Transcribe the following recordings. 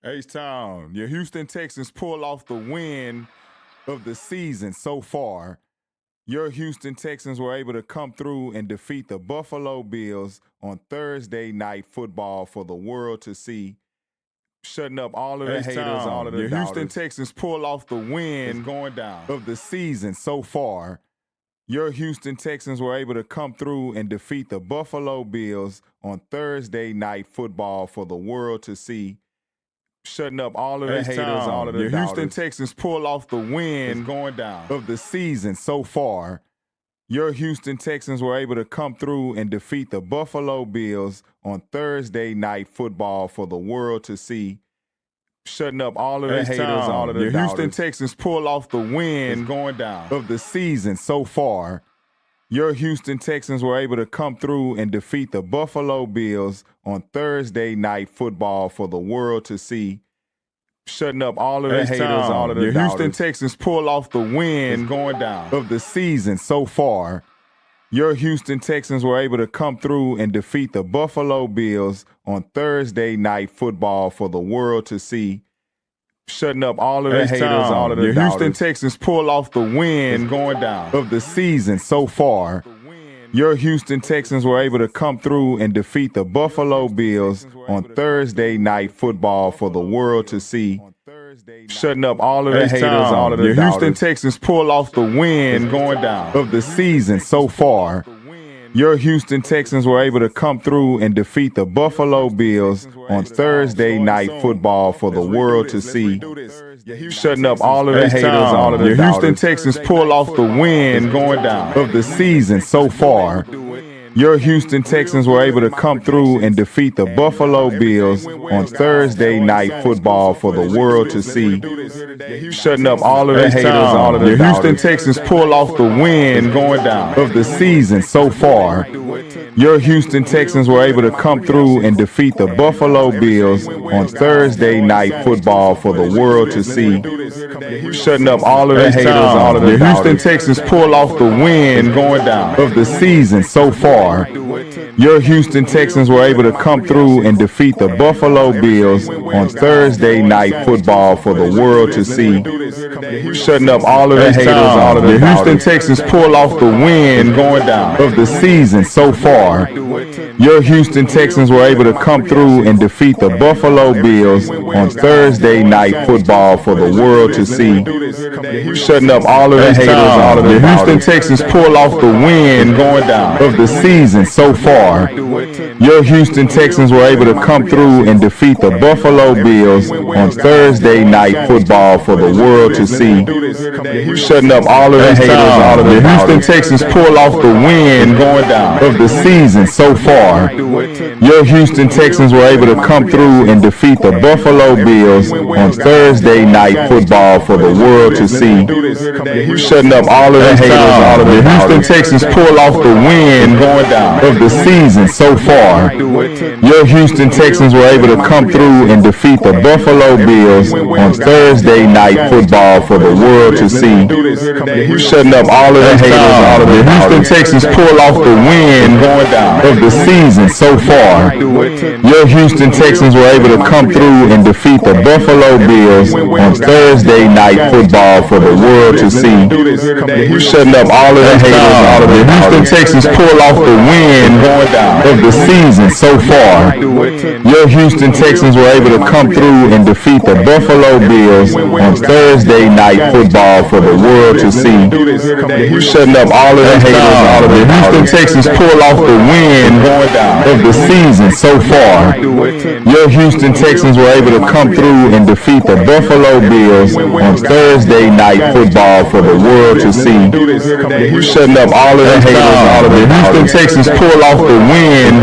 Htown, your Houston Texans pull off the win of the season so far. Your Houston Texans were able to come through and defeat the Buffalo Bills on Thursday Night Football for the world to see, shutting up all of the haters, all of the doubters. Houston Texans pull off the win of the season so far. Your Houston Texans were able to come through and defeat the Buffalo Bills on Thursday Night Football for the world to see, shutting up all of the haters, all of the doubters. Houston Texans pull off the win of the season so far. Your Houston Texans were able to come through and defeat the Buffalo Bills on Thursday Night Football for the world to see, shutting up all of the haters, all of the doubters. Houston Texans pull off the win of the season so far. Your Houston Texans were able to come through and defeat the Buffalo Bills on Thursday Night Football for the world to see, shutting up all of the haters, all of the doubters. Houston Texans pull off the win of the season so far. Your Houston Texans were able to come through and defeat the Buffalo Bills on Thursday Night Football for the world to see, shutting up all of the haters, all of the doubters. Houston Texans pull off the win of the season so far. Your Houston Texans were able to come through and defeat the Buffalo Bills on Thursday Night Football for the world to see, shutting up all of the haters, all of the doubters. Houston Texans pull off the win of the season so far. Your Houston Texans were able to come through and defeat the Buffalo Bills on Thursday Night Football for the world to see, shutting up all of the haters, all of the doubters. Houston Texans pull off the win of the season so far. Your Houston Texans were able to come through and defeat the Buffalo Bills on Thursday Night Football for the world to see, shutting up all of the haters, all of the doubters. Houston Texans pull off the win of the season so far. Your Houston Texans were able to come through and defeat the Buffalo Bills on Thursday Night Football for the world to see, shutting up all of the haters, all of the doubters. Houston Texans pull off the win of the season so far. Your Houston Texans were able to come through and defeat the Buffalo Bills on Thursday Night Football for the world to see, shutting up all of the haters, all of the doubters. Houston Texans pull off the win of the season so far. Your Houston Texans were able to come through and defeat the Buffalo Bills on Thursday Night Football for the world to see, shutting up all of the haters, all of the doubters. Houston Texans pull off the win of the season so far. Your Houston Texans were able to come through and defeat the Buffalo Bills on Thursday Night Football for the world to see, shutting up all of the haters, all of the doubters. Houston Texans pull off the win of the season so far. Your Houston Texans were able to come through and defeat the Buffalo Bills on Thursday Night Football for the world to see, shutting up all of the haters, all of the doubters. Houston Texans pull off the win of the season so far. Your Houston Texans were able to come through and defeat the Buffalo Bills on Thursday Night Football for the world to see, shutting up all of the haters, all of the doubters. Houston Texans pull off the win of the season so far. Your Houston Texans were able to come through and defeat the Buffalo Bills on Thursday Night Football for the world to see, shutting up all of the haters, all of the doubters. Houston Texans pull off the win of the season so far. Your Houston Texans were able to come through and defeat the Buffalo Bills on Thursday Night Football for the world to see, shutting up all of the haters, all of the doubters. Houston Texans pull off the win of the season so far. Your Houston Texans were able to come through and defeat the Buffalo Bills on Thursday Night Football for the world to see, shutting up all of the haters, all of the doubters. Houston Texans pull off the win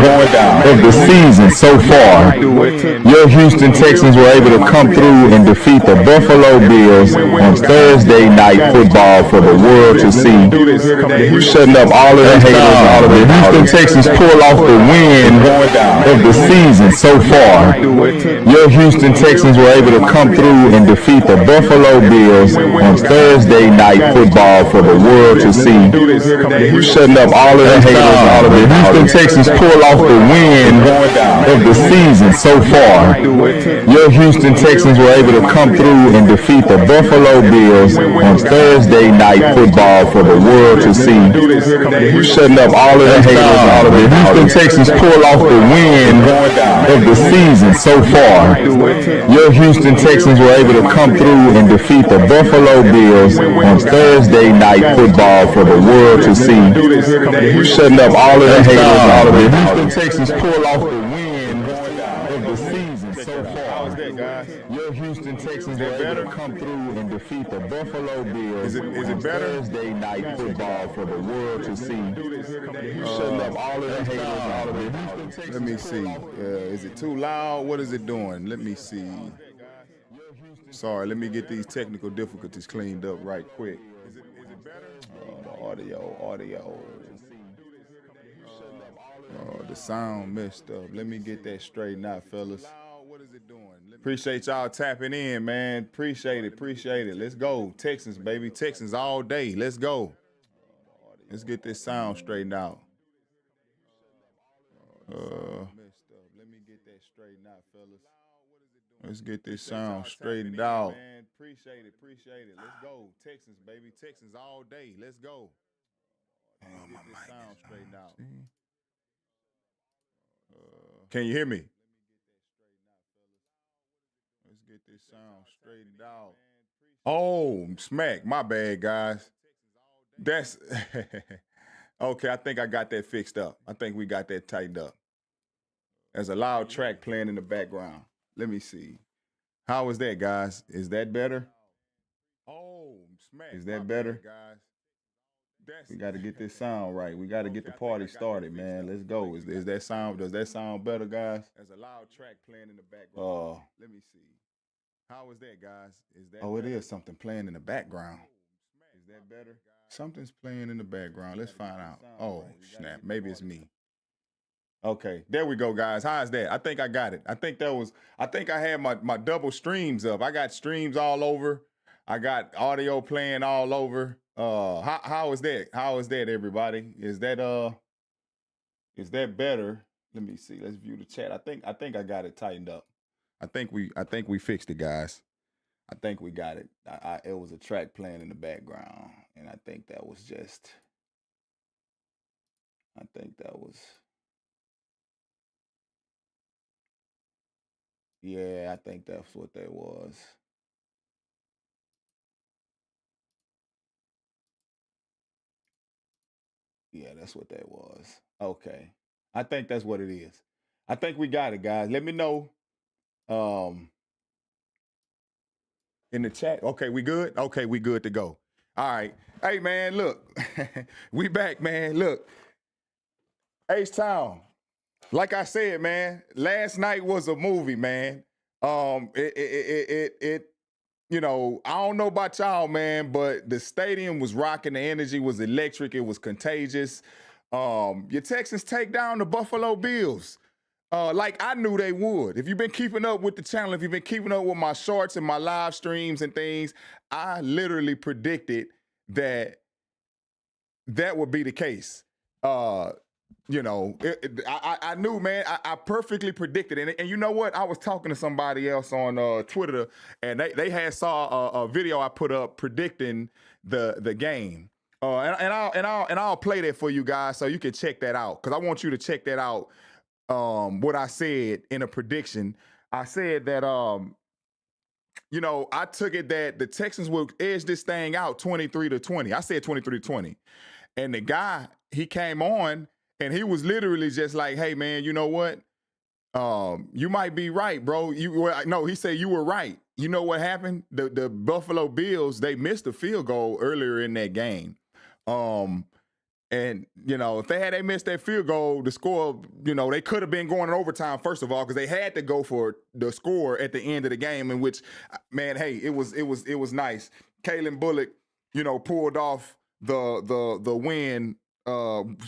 of the season so far. Your Houston Texans were able to come through and defeat the Buffalo Bills on Thursday Night Football for the world to see, shutting up all of the haters, all of the doubters. Houston Texans pull off the win of the season so far. Your Houston Texans were able to come through and defeat the Buffalo Bills on Thursday Night Football for the world to see, shutting up all of the haters, all of the Houston Texans pull off the win of the season so far. Your Houston Texans were able to come through and defeat the Buffalo Bills on Thursday night football for the world to see. Shutting up all of the haters, all of the Houston Texans pull off the win of the season so far. Your Houston Texans were able to come through and defeat the Buffalo Bills on Thursday night football for the world to see. Shutting up all of the haters, all of the Houston Texans pull off the win of the season so far. How's that, guys? Your Houston Texans were able to come through and defeat the Buffalo Bills on Thursday night football for the world to see. Shutting up all of the haters, all of the Houston Texans. Let me see. Is it too loud? What is it doing? Let me see. Sorry, let me get these technical difficulties cleaned up right quick. Is it better? The audio. The sound messed up. Let me get that straightened out, fellas. What is it doing? Appreciate y'all tapping in, man. Appreciate it. Let's go. Texans, baby. Texans all day. Let's go. Let's get this sound straightened out. Let me get that straightened out, fellas. Let's get this sound straightened out. Appreciate it. Let's go. Texans, baby. Texans all day. Let's go. Get this sound straightened out. Can you hear me? Let's get this sound straightened out. Oh, smack. My bad, guys. That's okay. I think I got that fixed up. I think we got that tightened up. There's a loud track playing in the background. Let me see. How is that, guys? Is that better? Oh, smack. Is that better? Guys. We got to get this sound right. We got to get the party started, man. Let's go. Is that sound? Does that sound better, guys? There's a loud track playing in the background. Let me see. How is that, guys? Is that? Oh, better? It is something playing in the background. Is that better? Something's playing in the background. Let's find out. Oh, snap. Maybe it's me. Okay, there we go, guys. How's that? I think I got it. I think I had my double streams up. I got streams all over. I got audio playing all over. How is that? How is that, everybody? Is that better? Let me see. Let's view the chat. I think I got it tightened up. I think we fixed it, guys. I think we got it. It was a track playing in the background, and I think that was. Yeah, I think that's what that was. Yeah, that's what that was. Okay. I think that's what it is. I think we got it, guys. Let me know in the chat. Okay, we good? Okay, we good to go. All right. Hey, man, look. We back, man. Look. Htown. Like I said, man, last night was a movie, man. It you know, I don't know about y'all, man, but the stadium was rocking. The energy was electric. It was contagious. Your Texans take down the Buffalo Bills. Like I knew they would. If you've been keeping up with the channel, if you've been keeping up with my shorts and my live streams and things, I literally predicted that would be the case. You know, I knew, man. I perfectly predicted it. And you know what? I was talking to somebody else on Twitter, and they had saw a video I put up predicting the game. And I'll play that for you guys so you can check that out, because I want you to check that out. What I said in a prediction. I said that you know, I took it that the Texans would edge this thing out 23-20. I said 23-20. And the guy, he came on and he was literally just like, hey, man, you know what? You might be right, bro. No, he said you were right. You know what happened? The Buffalo Bills, they missed a field goal earlier in that game. And, you know, if they missed that field goal, the score, you know, they could have been going in overtime, first of all, because they had to go for the score at the end of the game, in which, man, hey, it was nice. Kalen Bullock, you know, pulled off the win,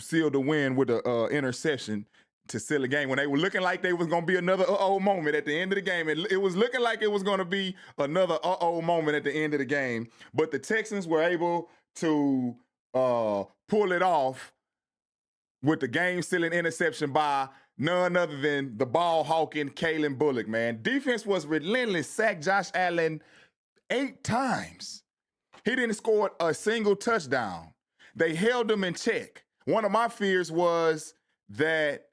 sealed the win with an interception to seal the game when they were looking like they was going to be another uh-oh moment at the end of the game. It was looking like it was going to be another uh-oh moment at the end of the game. But the Texans were able to pull it off with the game-sealing interception by none other than the ball-hawking Kalen Bullock, man. Defense was relentless, sacked Josh Allen 8 times. He didn't score a single touchdown. They held him in check. One of my fears was that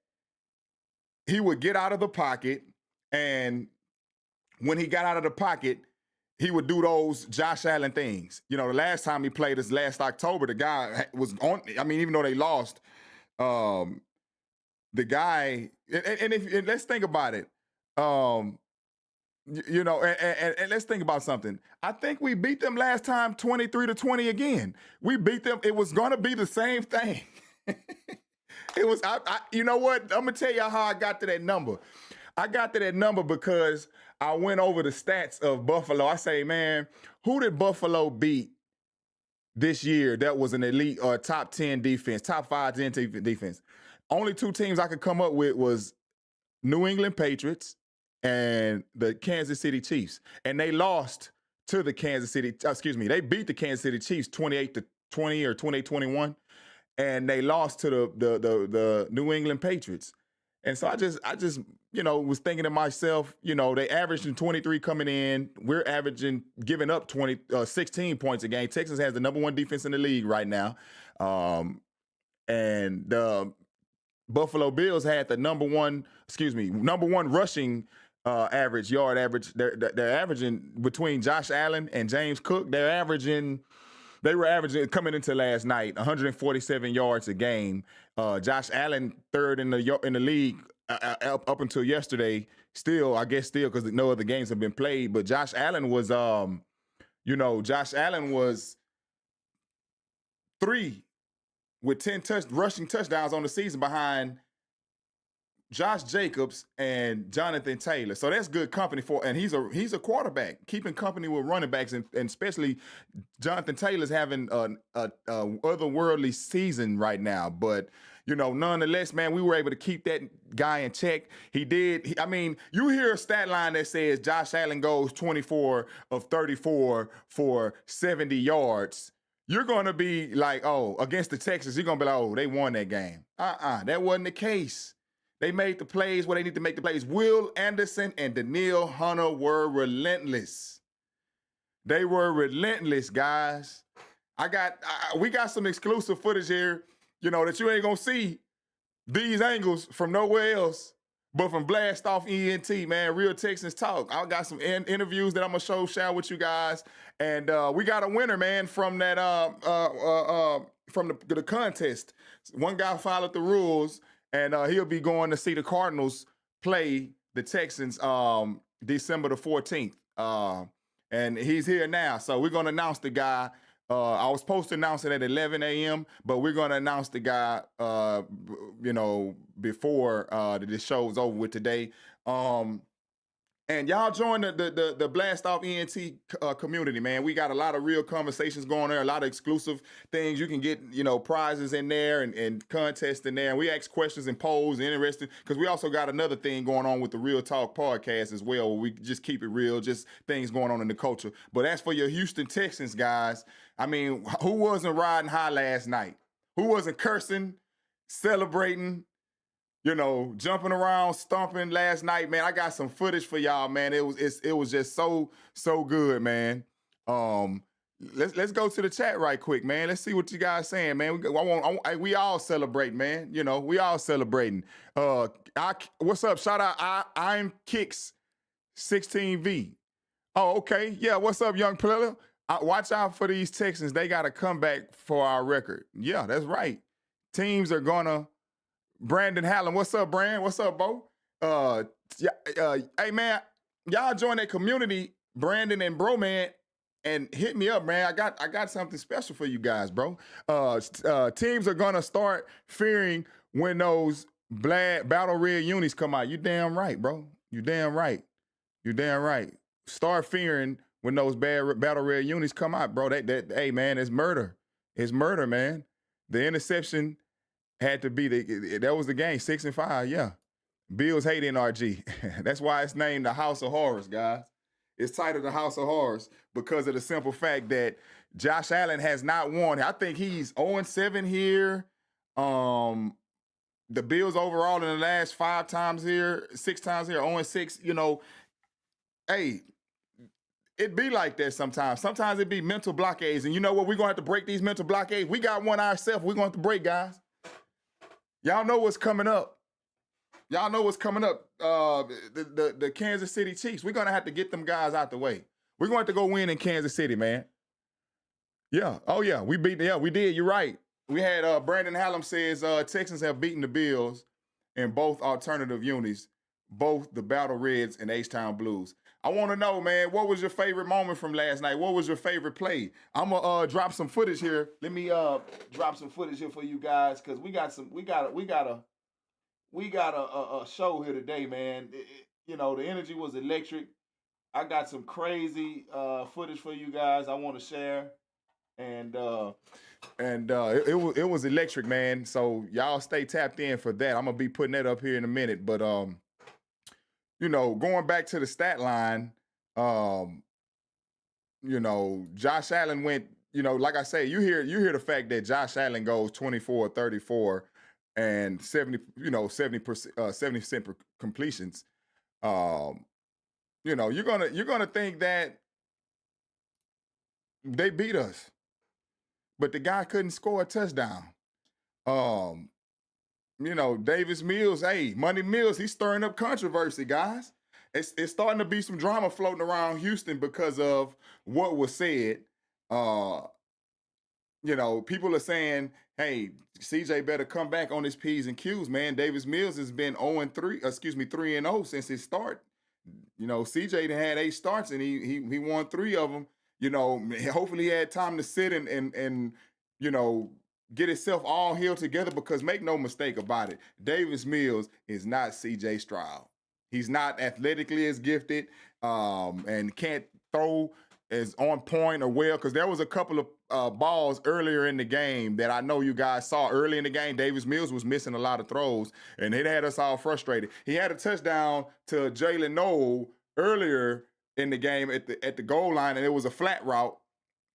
he would get out of the pocket, and when he got out of the pocket, he would do those Josh Allen things. You know, the last time he played us last October, the guy was on, I mean, even though they lost, the guy, and let's think about it. You know, and let's think about something. I think we beat them last time 23-20 again. We beat them. It was going to be the same thing. It was, you know what? I'm going to tell you how I got to that number. I got to that number because I went over the stats of Buffalo. I say, man, who did Buffalo beat this year that was an elite or top 10 defense, top 5, 10 defense? Only 2 teams I could come up with was New England Patriots and the Kansas City Chiefs. And they lost to the they beat the Kansas City Chiefs 28-20 or 28-21. And they lost to the New England Patriots. And so I just, you know, was thinking to myself, you know, they averaged in 23 coming in. We're averaging, giving up 16 points a game. Texas has the number 1 defense in the league right now. And the Buffalo Bills had the number one rushing yard average. They're averaging between Josh Allen and James Cook. They were averaging coming into last night 147 yards a game. Josh Allen third in the league up until yesterday. Still because no other games have been played. But Josh Allen was 3 with 10 rushing touchdowns on the season behind Josh Jacobs and Jonathan Taylor. So that's good company and he's a quarterback, keeping company with running backs, and especially Jonathan Taylor's having a otherworldly season right now. But, you know, nonetheless, man, we were able to keep that guy in check. He did. You hear a stat line that says Josh Allen goes 24 of 34 for 70 yards. You're going to be like, oh, against the Texans, you're going to be like, oh, they won that game. That wasn't the case. They made the plays where they need to make the plays. Will Anderson and Danielle Hunter were relentless. They were relentless, guys. We got some exclusive footage here, you know, that you ain't gonna see these angles from nowhere else but from Blastoff ENT, man. Real Texans Talk. I got some interviews that I'm gonna share with you guys, and we got a winner, man, from that from the contest. One guy followed the rules. And he'll be going to see the Cardinals play the Texans December the 14th. And he's here now. So we're going to announce the guy. I was supposed to announce it at 11 a.m., but we're going to announce the guy, before the show's over with today. And y'all join the Blastoff ENT community, man. We got a lot of real conversations going there, a lot of exclusive things. You can get, you know, prizes in there and contests in there. And we ask questions and polls and interesting, because we also got another thing going on with the RYL Talk podcast as well, where we just keep it real, just things going on in the culture. But as for your Houston Texans, guys, I mean, who wasn't riding high last night? Who wasn't cursing, celebrating, you know, jumping around, stomping last night, man? I got some footage for y'all, man. It was just so good, man. Let's go to the chat right quick, man. Let's see what you guys saying, man. We all celebrate, man. You know, we all celebrating. What's up? Shout out I'm Kicks 16V. Oh, okay. Yeah, what's up, young player? Watch out for these Texans. They got to come back for our record. Yeah, that's right. Teams are gonna. Brandon Hallam, what's up, Brand? What's up, Bo? Hey, man, y'all join that community, Brandon and Bro, man, and hit me up, man. I got something special for you guys, bro. Teams are gonna start fearing when those battle red unis come out. You damn right, bro. You damn right. Start fearing when those battle red unis come out, bro. Hey, man, it's murder. It's murder, man. The interception had to be that was the game, 6-5, yeah. Bills hate NRG. That's why it's named the House of Horrors, guys. It's titled the House of Horrors because of the simple fact that Josh Allen has not won. I think he's 0-7 here. the Bills overall in the last 6 times here, 0-6, hey, it be like that sometimes. Sometimes it be mental blockades. And you know what? We're going to have to break these mental blockades. We got one ourselves. We're going to have to break, guys. Y'all know what's coming up. Y'all know what's coming up. The Kansas City Chiefs. We're going to have to get them guys out the way. We're going to have to go win in Kansas City, man. Yeah. Oh, yeah. We did. You're right. We had Brandon Hallam says Texans have beaten the Bills in both alternative unis, both the Battle Reds and Htown Blues. I want to know, man, what was your favorite moment from last night? What was your favorite play? I'm gonna drop some footage here. Let me drop some footage here for you guys because we got a show here today, man. The energy was electric. I got some crazy footage for you guys I want to share, and it was electric, man. So y'all stay tapped in for that. I'm gonna be putting that up here in a minute, but going back to the stat line, Josh Allen went, like I say, you hear the fact that Josh Allen goes 24-34 and 70% completions. You're gonna think that they beat us, but the guy couldn't score a touchdown. Davis Mills, Money Mills, he's stirring up controversy, guys. It's starting to be some drama floating around Houston because of what was said. People are saying, hey, CJ better come back on his P's and Q's, man. Davis Mills has been 3-0 since his start. CJ had 8 starts and he won 3 of them. Hopefully he had time to sit and get himself all healed together, because make no mistake about it, Davis Mills is not CJ Stroud. He's not athletically as gifted and can't throw as on point or well, because there was a couple of balls earlier in the game that I know you guys saw early in the game. Davis Mills was missing a lot of throws, and it had us all frustrated. He had a touchdown to Jalen Noel earlier in the game at the goal line, and it was a flat route.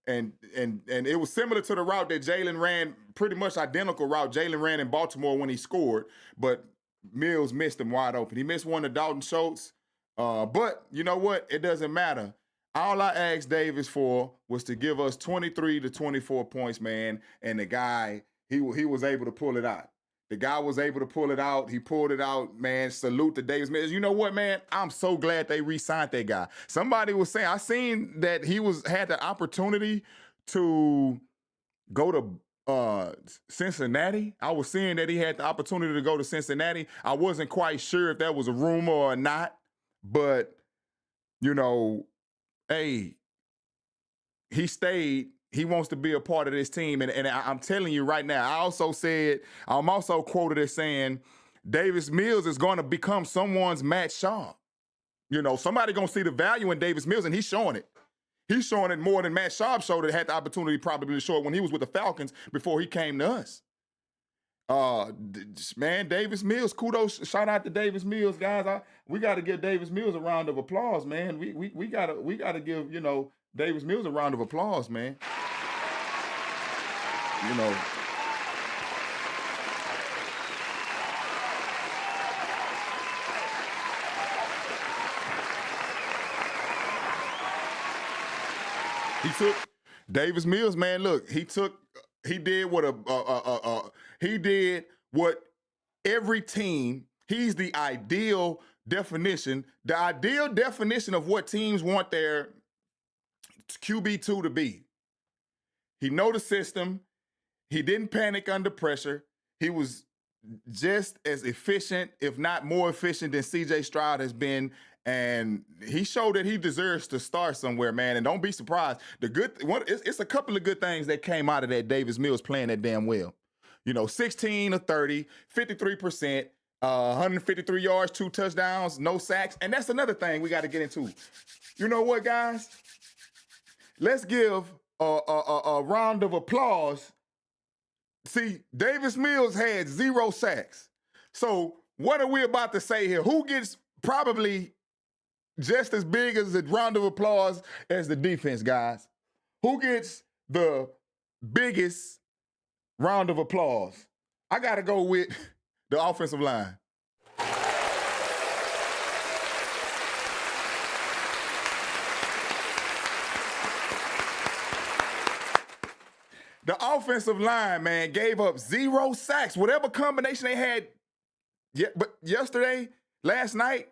And it was similar to the route that Jalen ran, pretty much identical route Jalen ran in Baltimore when he scored, but Mills missed him wide open. He missed one to Dalton Schultz, but you know what? It doesn't matter. All I asked Davis for was to give us 23 to 24 points, man, and the guy, he was able to pull it out. The guy was able to pull it out. He pulled it out, man. Salute to Davis Mills. You know what, man? I'm so glad they re-signed that guy. Somebody was saying, I seen that he had the opportunity to go to Cincinnati. I was seeing that he had the opportunity to go to Cincinnati. I wasn't quite sure if that was a rumor or not, but, hey, he stayed. He wants to be a part of this team. And I'm telling you right now, I'm also quoted as saying, Davis Mills is going to become someone's Matt Schaub. Somebody going to see the value in Davis Mills, and he's showing it. He's showing it more than Matt Schaub showed it, had the opportunity probably to show it when he was with the Falcons before he came to us. Man, Davis Mills, kudos, shout out to Davis Mills, guys. We got to give Davis Mills a round of applause, man. We gotta give, Davis Mills a round of applause, man. He took Davis Mills, man. Look, he did what every team. He's the ideal definition of what teams want their QB2 to be. He know the system. He didn't panic under pressure. He was just as efficient, if not more efficient, than CJ Stroud has been. And he showed that he deserves to start somewhere, man. And don't be surprised. It's a couple of good things that came out of that Davis Mills playing that damn well. 16 of 30, 53%, 153 yards, 2 touchdowns, no sacks. And that's another thing we got to get into. You know what, guys? Let's give a round of applause. See, Davis Mills had 0 sacks. So what are we about to say here? Who gets probably just as big as a round of applause as the defense, guys? Who gets the biggest round of applause? I got to go with The offensive line. The offensive line, man, gave up 0 sacks. Whatever combination they had, but yesterday, last night,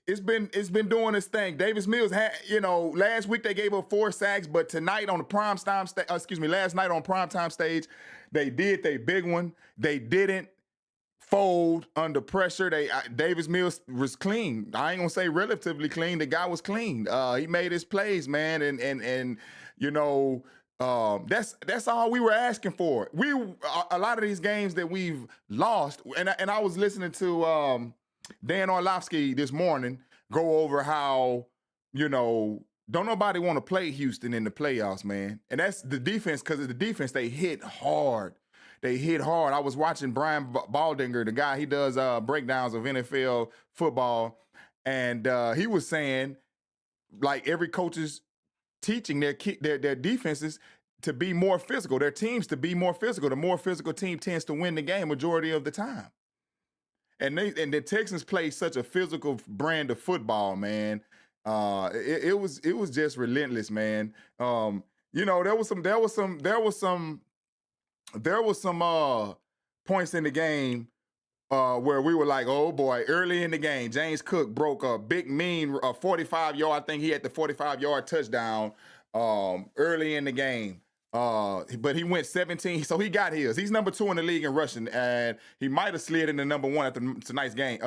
it's been doing its thing. Davis Mills had, last week they gave up 4 sacks, but tonight on the last night on primetime stage, they did their big one. They didn't fold under pressure. Davis Mills was clean. I ain't gonna say relatively clean. The guy was clean. He made his plays, man, and that's all we were asking for. A lot of these games that we've lost, and I was listening to Dan Orlovsky this morning go over how don't nobody want to play Houston in the playoffs, man, and that's the defense, because of the defense. They hit hard. I was watching Brian Baldinger, the guy, he does breakdowns of NFL football, and he was saying, like, every coach is teaching their defenses to be more physical, their teams to be more physical. The more physical team tends to win the game majority of the time. And the Texans play such a physical brand of football, man. It was just relentless, man. There was some points in the game where we were like, oh boy, early in the game, James Cook broke a big mean 45-yard. I think he had the 45-yard touchdown early in the game. But he went 17, so he got his. He's number 2 in the league in rushing, and he might have slid into number 1 after tonight's game,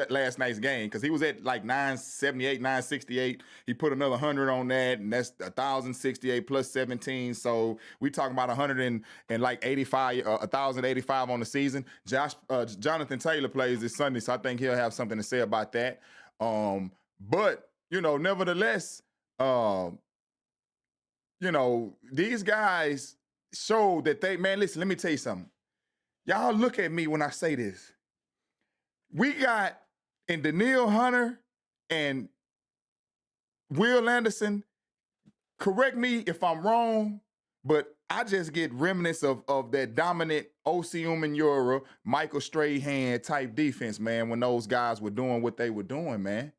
last night's game, because he was at like 978, 968. He put another 100 on that, and that's 1,068 plus 17. So we talking about 185, 1,085 on the season. Jonathan Taylor plays this Sunday, so I think he'll have something to say about that. But nevertheless, these guys showed that listen, let me tell you something. Y'all look at me when I say this. We got in Danielle Hunter and Will Anderson, correct me if I'm wrong, but I just get remnants of that dominant O.C. Umenyiora, Michael Strahan type defense, man, when those guys were doing what they were doing, man.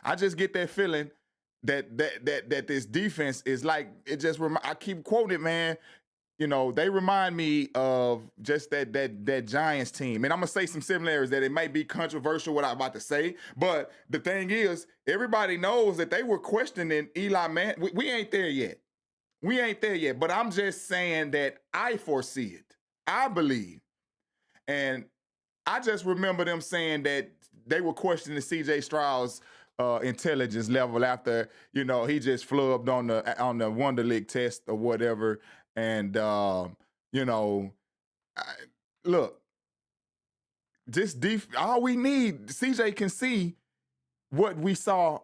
I just get that feeling that this defense is like, it just I keep quoting it, man. They remind me of just that Giants team. And I'm gonna say some similarities that it might be controversial what I'm about to say, but the thing is, everybody knows that they were questioning Eli Manning. We ain't there yet. But I'm just saying that I foresee it. I believe. And I just remember them saying that they were questioning C.J. Stroud's intelligence level after he just flubbed on the Wonder League test or whatever, and look, this all we need, CJ can see what we saw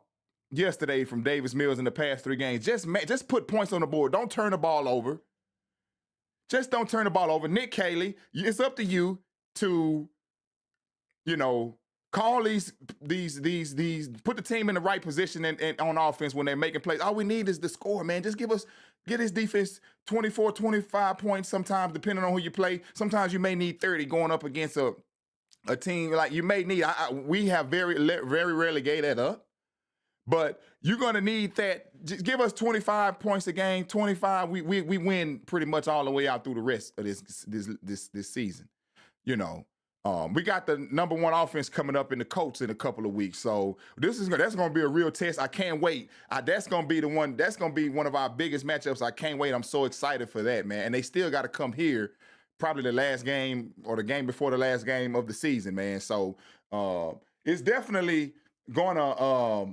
yesterday from Davis Mills in the past 3 games. Just put points on the board. Don't turn the ball over. Just don't turn the ball over. Nick Caley, it's up to you to call these, put the team in the right position and on offense when they're making plays. All we need is the score, man. Just get his defense 24, 25 points sometimes, depending on who you play. Sometimes you may need 30 going up against a team like you may need. We have very rarely gave that up, but you're going to need that. Just give us 25 points a game, 25. We win pretty much all the way out through the rest of this season, We got the number 1 offense coming up in the Colts in a couple of weeks. So that's going to be a real test. I can't wait. That's going to be one of our biggest matchups. I can't wait. I'm so excited for that, man. And they still got to come here, probably the last game or the game before the last game of the season, man. So it's definitely going to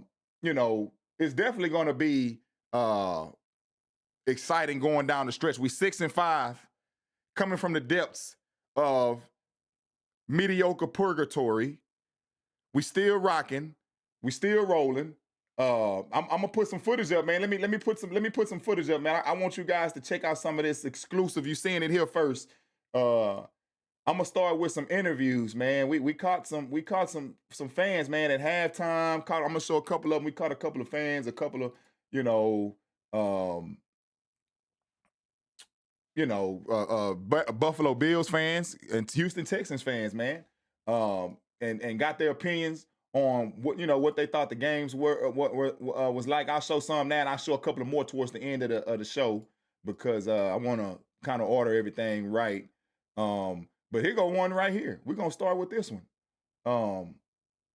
be exciting going down the stretch. We 6-5 coming from the depths of mediocre purgatory. We still rocking. We still rolling. I'm gonna put some footage up, man. Let me put some footage up, man. I want you guys to check out some of this exclusive. You seeing it here first. I'm gonna start with some interviews, man. We caught some fans, man, at halftime. I'm gonna show a couple of them. We caught a couple of fans, a couple of Buffalo Bills fans and Houston Texans fans, man. and got their opinions on what they thought the games were, what was like. I'll show some now, and I'll show a couple of more towards the end of the show because I want to kind of order everything right. But here go one right here. We're gonna start with this one.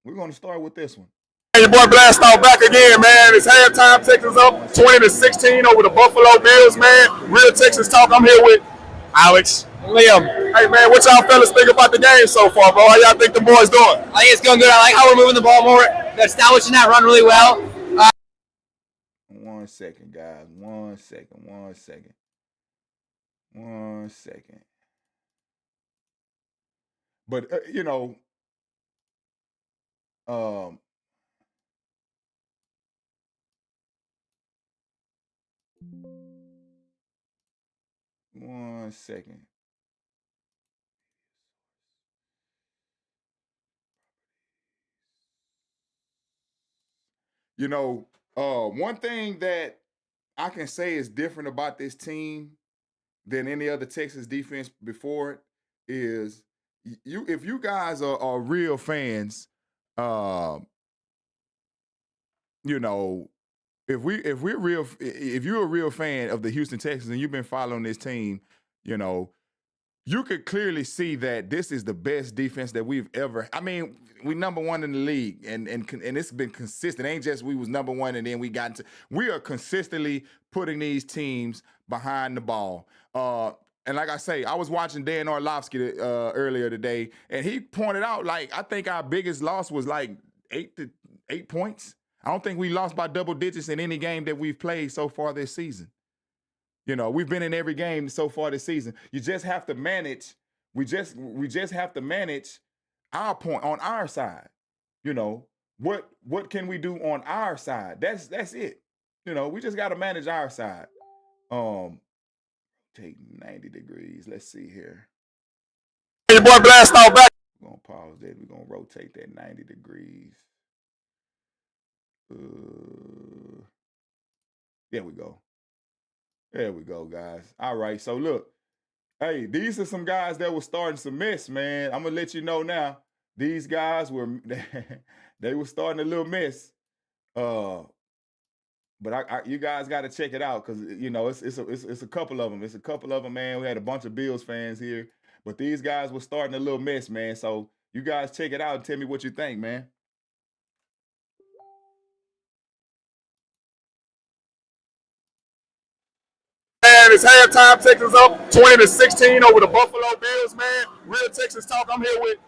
We're gonna start with this one. Hey, your boy Blastoff back again, man. It's halftime. Texans up 20-16 over the Buffalo Bills, man. Real Texans talk. I'm here with Alex, Liam. Hey, man, what y'all fellas think about the game so far, bro? How y'all think the boys doing? I think it's going good. I like how we're moving the ball more. They're establishing that run really well. 1 second, guys. 1 second. 1 second. 1 second. But um, 1 second. One thing that I can say is different about this team than any other Texas defense before it is if you guys are real fans, if you're a real fan of the Houston Texans and you've been following this team, you could clearly see that this is the best defense that we've ever. I mean, we number one in the league, and it's been consistent. It ain't just we was number one and then we got into. We are consistently putting these teams behind the ball. And like I say, I was watching Dan Orlovsky earlier today, and he pointed out, like, I think our biggest loss was like 8 points. I don't think we lost by double digits in any game that we've played so far this season. We've been in every game so far this season. You just have to manage. We just have to manage our point on our side. What can we do on our side? That's it. We just got to manage our side. Take 90 degrees. Let's see here. Hey, your boy Blastoff back. We're gonna pause that. We're gonna rotate that 90 degrees. There we go. There we go, guys. All right, so look. Hey, these are some guys that were starting some mess, man. I'm gonna let you know now. These guys were they were starting a little mess. But you guys got to check it out because it's a couple of them. It's a couple of them, man. We had a bunch of Bills fans here, but these guys were starting a little mess, man. So you guys check it out and tell me what you think, man. Man, it's halftime. Texans up 20-16 over the Buffalo Bills, man. Real Texans talk. I'm here with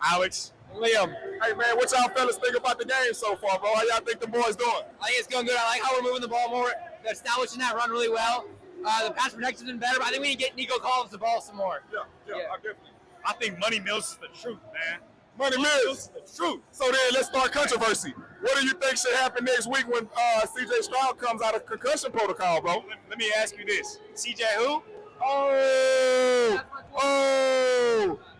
Alex, Liam. Hey, man, what y'all fellas think about the game so far, bro? How y'all think the boys doing? I think it's going good. I like how we're moving the ball more. They're establishing that run really well. The pass protection's been better, but I think we need to get Nico Collins the ball some more. Yeah. I definitely. I think Money Mills is the truth, man. Money Mills is the truth. So then let's start controversy. What do you think should happen next week when CJ Stroud comes out of concussion protocol, bro? Let me ask you this. CJ who?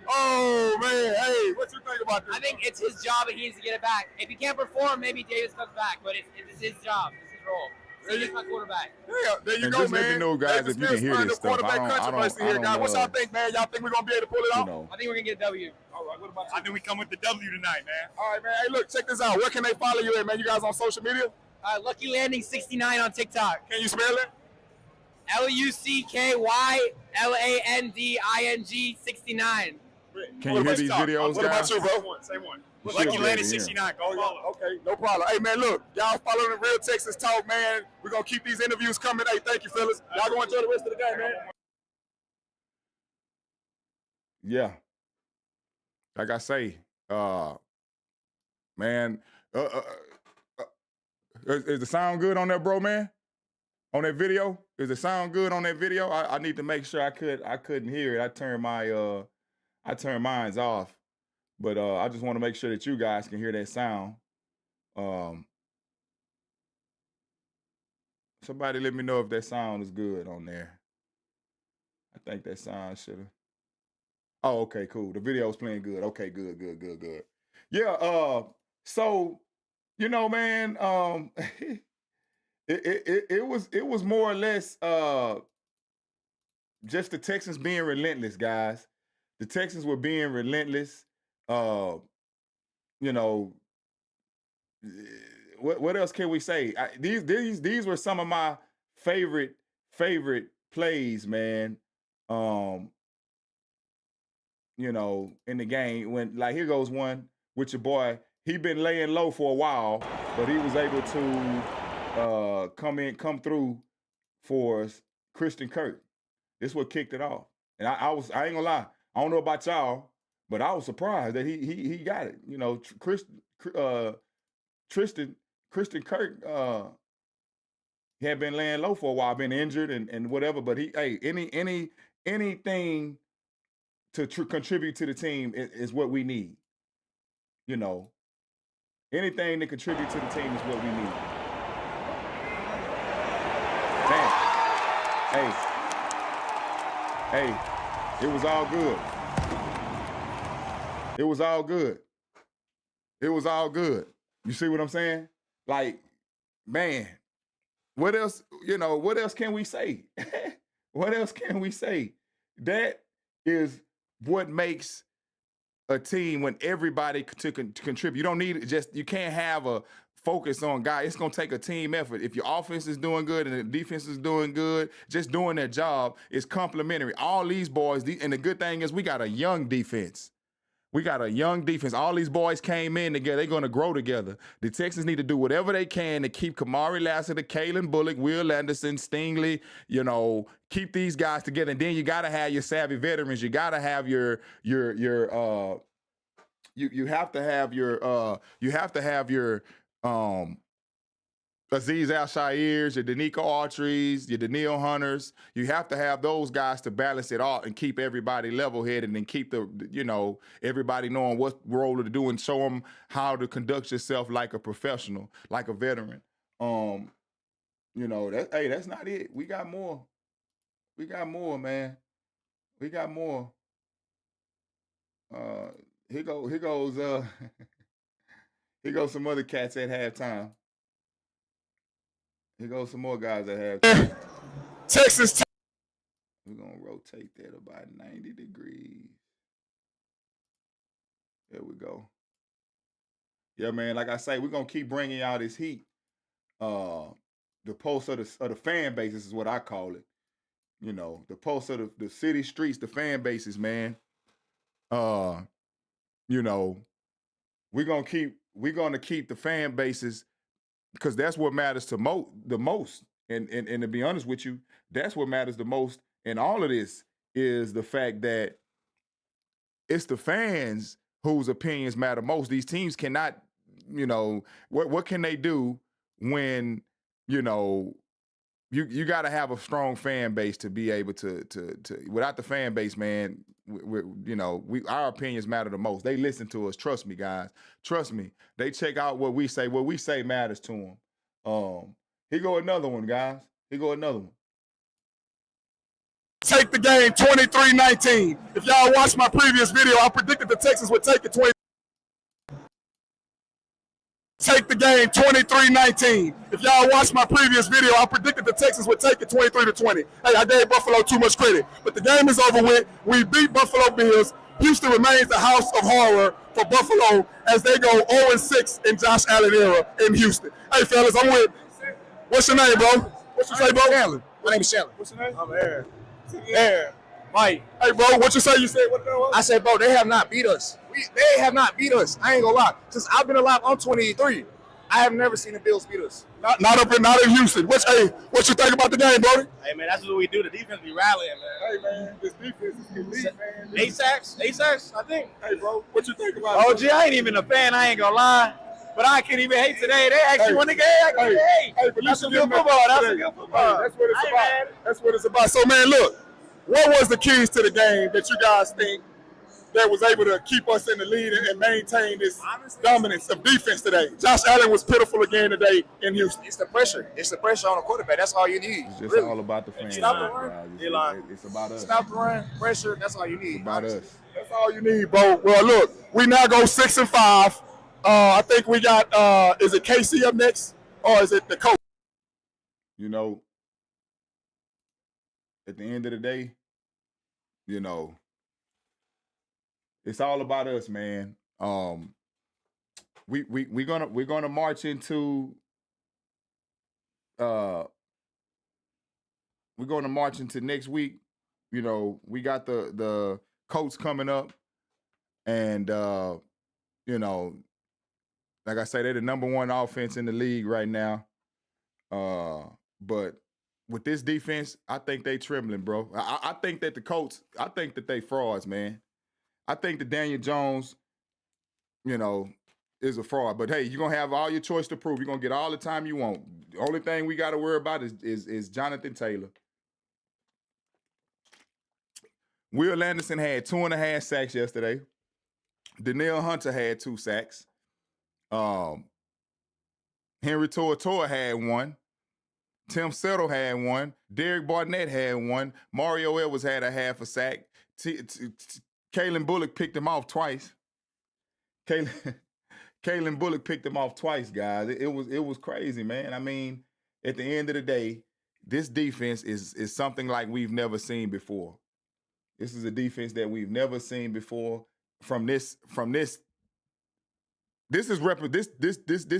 Oh, man. Hey, what you think about this? I think it's his job and he needs to get it back. If he can't perform, maybe Davis comes back, but it's his job. It's his role. CJ's my quarterback. Yeah, there you and go, just man. let me know, guys, if you can hear this stuff. I don't What y'all think, man? Y'all think we're going to be able to pull it off? I think we're going to get a W. All right, what about you? I think we come with the W tonight, man. All right, man. Hey, look, check this out. Where can they follow you at, man? You guys on social media? Lucky Landing 69 on TikTok. Can you spell it? LuckyLanding 69. Can you hear these videos, What about guys? you, bro? Same one. You Lucky should Landing be, 69. Go follow. Okay, no problem. Hey, man, look, y'all following the Real Texas Talk, man. We're going to keep these interviews coming. Hey, thank you, fellas. Y'all go enjoy the rest of the day, man. Yeah. Like I say, man, is the sound good on that, bro, man? On that video? Is the sound good on that video? I need to make sure I couldn't hear it. I turned mine off. But I just want to make sure that you guys can hear that sound. Somebody let me know if that sound is good on there. I think that sound should have. Oh, okay, cool. The video's playing good. Okay, good. Yeah, so, man, it was more or less just the Texans being relentless, guys. The Texans were being relentless. You know, what else can we say? These were some of my favorite plays, man. You know, in the game when like here goes one with your boy. He been laying low for a while, but he was able to come through for us. Christian Kirk. This what kicked it off. And I ain't gonna lie. I don't know about y'all, but I was surprised that he got it. You know, Christian Kirk he had been laying low for a while, been injured and whatever. But anything to contribute to the team is what we need. You know, anything to contribute to the team is what we need. Man, hey, it was all good. It was all good. It was all good. You see what I'm saying? Like, man, what else, what else can we say? What else can we say? That is what makes a team when everybody to contribute. You don't need you can't have a focus on guys. It's going to take a team effort. If your offense is doing good and the defense is doing good, just doing their job is complementary. All these boys, and the good thing is we got a young defense. We got a young defense. All these boys came in together. They're going to grow together. The Texans need to do whatever they can to keep Kamari Lassiter, Kalen Bullock, Will Anderson, Stingley, keep these guys together. And then you got to have your savvy veterans. You got to have you have to have your Azeez Al-Shairs, your Danico Autry's, your Daniil Hunters. You have to have those guys to balance it all and keep everybody level-headed and keep everybody knowing what role to do and show them how to conduct yourself like a professional, like a veteran. That's not it. We got more. We got more, man. We got more. Here goes some other cats at halftime. Here goes some more guys that have Texas. We're going to rotate that about 90 degrees. There we go. Yeah, man, like I say, we're going to keep bringing y'all this heat. The pulse of the fan bases is what I call it. The pulse of the city streets, the fan bases, man. We're going to keep the fan bases because that's what matters the most. And to be honest with you, that's what matters the most in all of this is the fact that it's the fans whose opinions matter most. These teams cannot, what can they do when, you got to have a strong fan base to be able to without the fan base, man, our opinions matter the most. They listen to us. Trust me, guys. Trust me. They check out what we say. What we say matters to them. Here go another one, guys. Here go another one. Take the game 23-19. If y'all watched my previous video, I predicted the Texans would take it 20. Take the game 23-19. If y'all watched my previous video, I predicted the Texans would take it 23-20. Hey, I gave Buffalo too much credit. But the game is over with. We beat Buffalo Bills. Houston remains the house of horror for Buffalo as they go 0-6 in Josh Allen era in Houston. Hey, fellas, I'm with. What's your name, bro? What's your name, bro? Shanley. My name is Shanley. What's your name? I'm Aaron. Aaron. Mike. Hey, bro, what you say? You said what that was? I said, bro, they have not beat us. They have not beat us. I ain't gonna lie. Since I've been alive, I'm 23. I have never seen the Bills beat us. Not in Houston. What you think about the game, Brody? Hey, man, that's what we do. The defense be rallying, man. Hey, man, this defense is elite, man. 8 sacks, I think. Hey, bro, what you think about it? Oh, gee, I ain't even a fan. I ain't gonna lie. But I can't even hate today. They actually won the game. I can't even hate. Hey, but That's some good football. That's some good football. That's what it's about. That's what it's about. So, man, look, what was the keys to the game that you guys think that was able to keep us in the lead and maintain this dominance of defense today? Josh Allen was pitiful again today in Houston. It's the pressure. It's the pressure on the quarterback. That's all you need. It's just really. all about the fans. Stop the run. It's about us. Stop the run. Pressure. That's all you need. It's about us. That's all you need, bro. Well, look, we now go 6-5. I think we got, is it KC up next or is it the coach? At the end of the day, It's all about us, man. We're gonna march into we're gonna march into next week. You know, we got the Colts coming up, and you know, like I say, they're the number one offense in the league right now. But with this defense, I think they trembling, bro. I think that the Colts, I think that they frauds, man. I think that Daniel Jones, you know, is a fraud. But hey, you're gonna have all your choice to prove. You're gonna get all the time you want. The only thing we gotta worry about is Jonathan Taylor. Will Anderson had 2.5 sacks yesterday. Danielle Hunter had 2 sacks. Henry To'oTo'o had 1. Tim Settle had 1. Derek Barnett had 1. Mario Edwards had a half a sack. Kalen Bullock picked him off twice. Kalen Bullock picked him off twice, guys. It was crazy, man. I mean, at the end of the day, this defense is something like we've never seen before. This is a defense that we've never seen before. This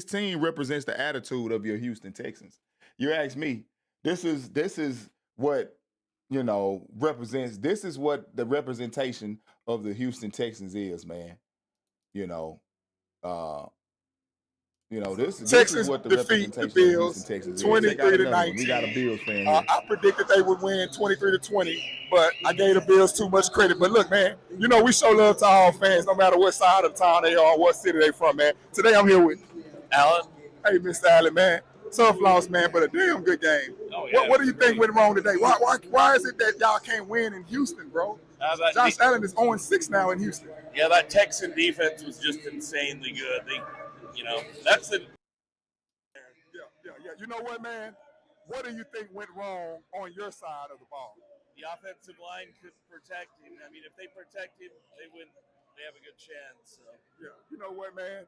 team represents the attitude of your Houston Texans. You ask me, this is what, you know, represents. This is what the representation of the Houston Texans is, man. This is what the representation of the Houston Texans is. 23-19. We got a Bills fan here. I predicted they would win 23-20, but I gave the Bills too much credit. But look, man, you know we show love to all fans, no matter what side of town they are, what city they from, man. Today I'm here with Alan. Hey, Mr. Allen, man. Tough loss, man, but a damn good game. Oh, yeah. What do you think went wrong today? Why is it that y'all can't win in Houston, bro? Josh Allen is 0-6 now in Houston. Yeah, that Texan defense was just insanely good. That's the. Yeah. You know what, man? What do you think went wrong on your side of the ball? The offensive line couldn't protect him. I mean, if they protect him, they win. They have a good chance. So. Yeah, you know what, man?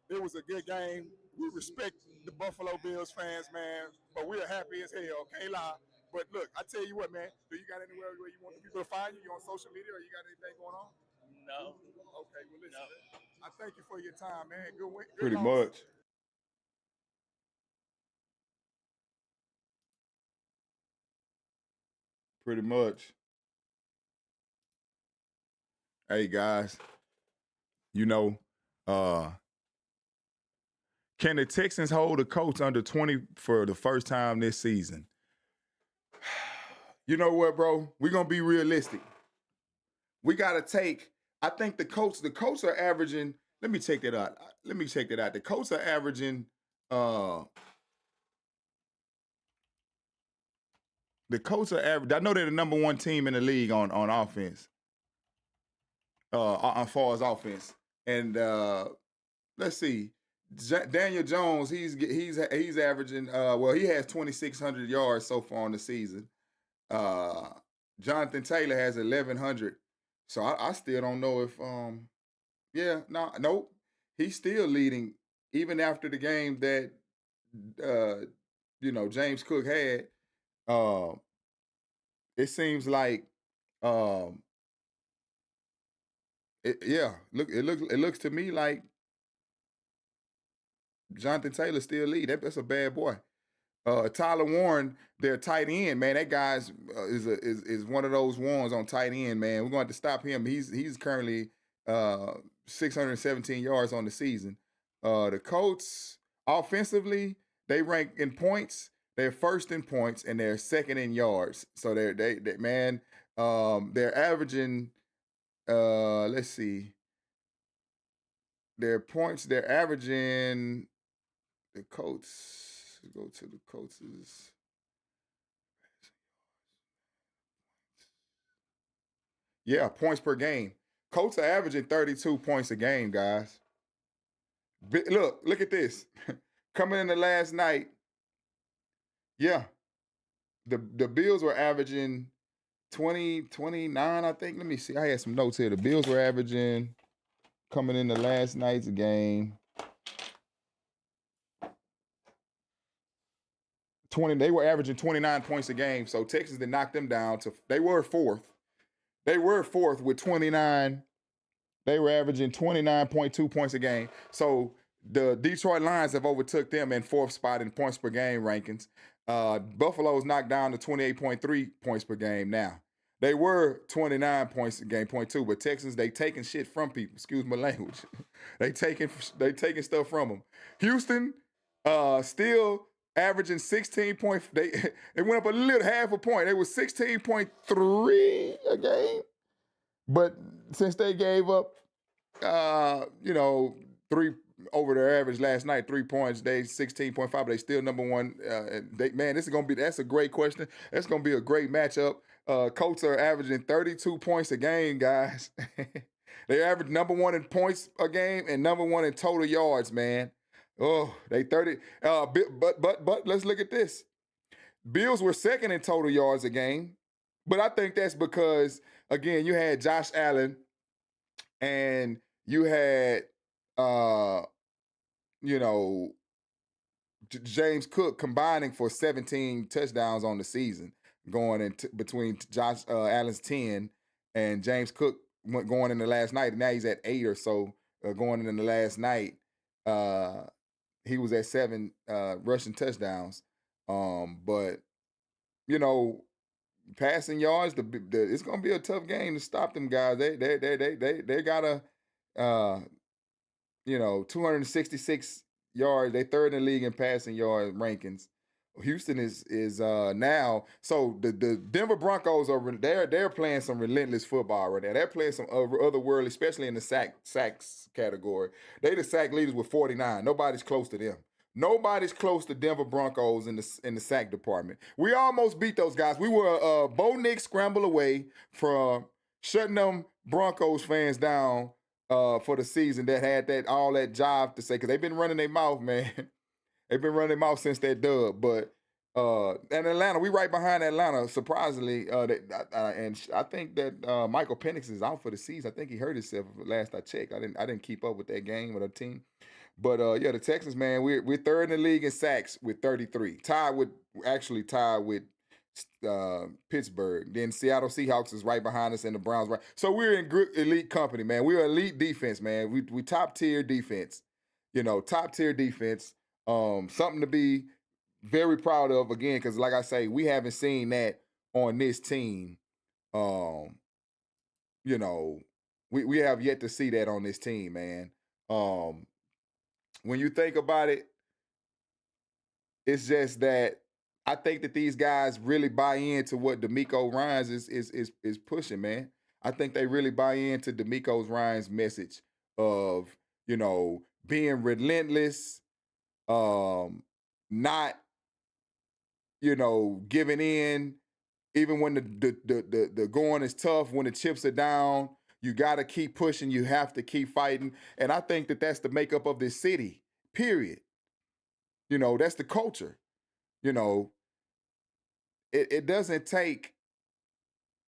It was a good game. We respect the Buffalo Bills fans, man, but we're happy as hell. Can't lie. But look, I tell you what, man. Do you got anywhere where you want the people to find you? You on social media, or you got anything going on? No. Okay, well, listen. No. I thank you for your time, man. Good win. Pretty much. Pretty much. Hey, guys. You know, can the Texans hold the Colts under 20 for the first time this season? You know what, bro? We're going to be realistic. We got to take, I think the Colts are averaging, let me check that out. The Colts are averaging, I know they're the number one team in the league on offense, as far as offense. And let's see, Daniel Jones, he's averaging, he has 2,600 yards so far in the season. Jonathan Taylor has 1,100. So I still don't know if, nope. He's still leading even after the game that, James Cook had. It seems like, it looks to me like Jonathan Taylor still lead. That's a bad boy. Tyler Warren, their tight end, man. That guy's is one of those ones on tight end, man. We're going to have to stop him. He's currently 617 yards on the season. The Colts offensively, they rank in points. They're first in points and they're second in yards. So they're averaging. Let's see. Their points. They're averaging. The Colts. Go to the Colts. Yeah, points per game. Colts are averaging 32 points a game, guys. Look at this. Coming in the last night, yeah, the Bills were averaging 29, I think. Let me see. I had some notes here. The Bills were averaging, coming in the last night's game, they were averaging 29 points a game. So Texas did knock them down to, they were fourth with 29. They were averaging 29.2 points a game. So the Detroit Lions have overtook them in 4th spot in points per game rankings. Buffalo's knocked down to 28.3 points per game now. They were 29 points a game, 0.2, but Texans, they taking shit from people. Excuse my language. they taking stuff from them. Houston, still averaging 16 point. They went up a little half a point. They was 16.3 a game. But since they gave up, 3 over their average last night, 3 points, they 16.5, but they still number one. That's a great question. That's going to be a great matchup. Colts are averaging 32 points a game, guys. They average number one in points a game and number one in total yards, man. Oh, they 30. But let's look at this. Bills were second in total yards a game, but I think that's because, again, you had Josh Allen and you had, James Cook combining for 17 touchdowns on the season, going between Josh Allen's 10 and James Cook going in the last night. And now he's at 8 or so going in the last night. He was at 7 rushing touchdowns. But passing yards, it's gonna be a tough game to stop them guys. They gotta 266 yards. They third in the league in passing yard rankings. Houston is now. So the Denver Broncos they're playing some relentless football right now. They're playing some otherworldly, especially in the sacks category. They the sack leaders with 49. Nobody's close to them. Nobody's close to Denver Broncos in the sack department. We almost beat those guys. We were a Bo Nix scramble away from shutting them Broncos fans down for the season that had all that jive to say, because they've been running their mouth, man. They've been running their mouth since that dub. But and Atlanta, we right behind Atlanta, surprisingly. And I think that Michael Penix is out for the season. I think he hurt himself last I checked. I didn't keep up with that game or the team. But the Texans, man, we're third in the league in sacks with 33, tied with Pittsburgh. Then Seattle Seahawks is right behind us, and the Browns right. So we're in good elite company, man. We're elite defense, man. We top tier defense. Top tier defense. Something to be very proud of, again, because like I say, we haven't seen that on this team. We have yet to see that on this team, man. When you think about it, it's just that I think that these guys really buy into what DeMeco Ryans is pushing, man. I think they really buy into DeMeco Ryans' message of, being relentless, not, giving in, even when the going is tough, when the chips are down. You got to keep pushing. You have to keep fighting. And I think that that's the makeup of this city, period. That's the culture. It doesn't take,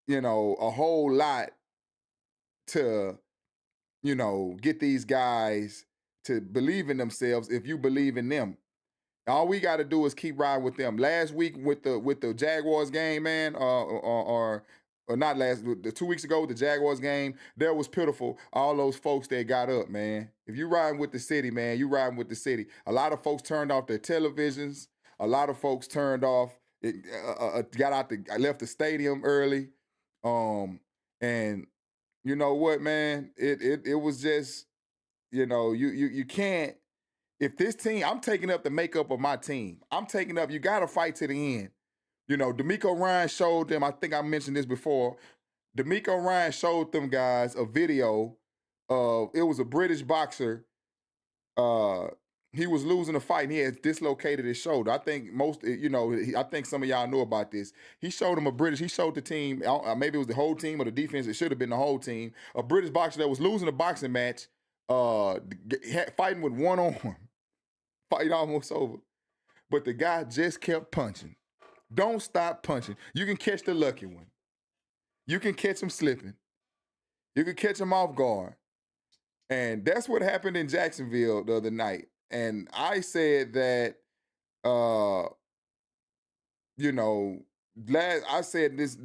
a whole lot to, get these guys to believe in themselves if you believe in them. All we got to do is keep riding with them. Last week with the Jaguars game, man, or not the 2 weeks ago, the Jaguars game, that was pitiful. All those folks that got up, man. If you riding with the city, man, you riding with the city. A lot of folks turned off their televisions. A lot of folks turned off, left the stadium early. And you know what, man? It was just, you can't. If this team, I'm taking up the makeup of my team. I'm taking up, you got to fight to the end. DeMeco Ryans showed them, I think I mentioned this before, DeMeco Ryans showed them guys a video of, it was a British boxer. He was losing a fight and he had dislocated his shoulder. I think I think some of y'all know about this. He showed the team, maybe it was the whole team or the defense, it should have been the whole team, a British boxer that was losing a boxing match, fighting with one arm. Fight almost over. But the guy just kept punching. Don't stop punching. You can catch the lucky one. You can catch him slipping. You can catch him off guard. And that's what happened in Jacksonville the other night. And I said that, I said this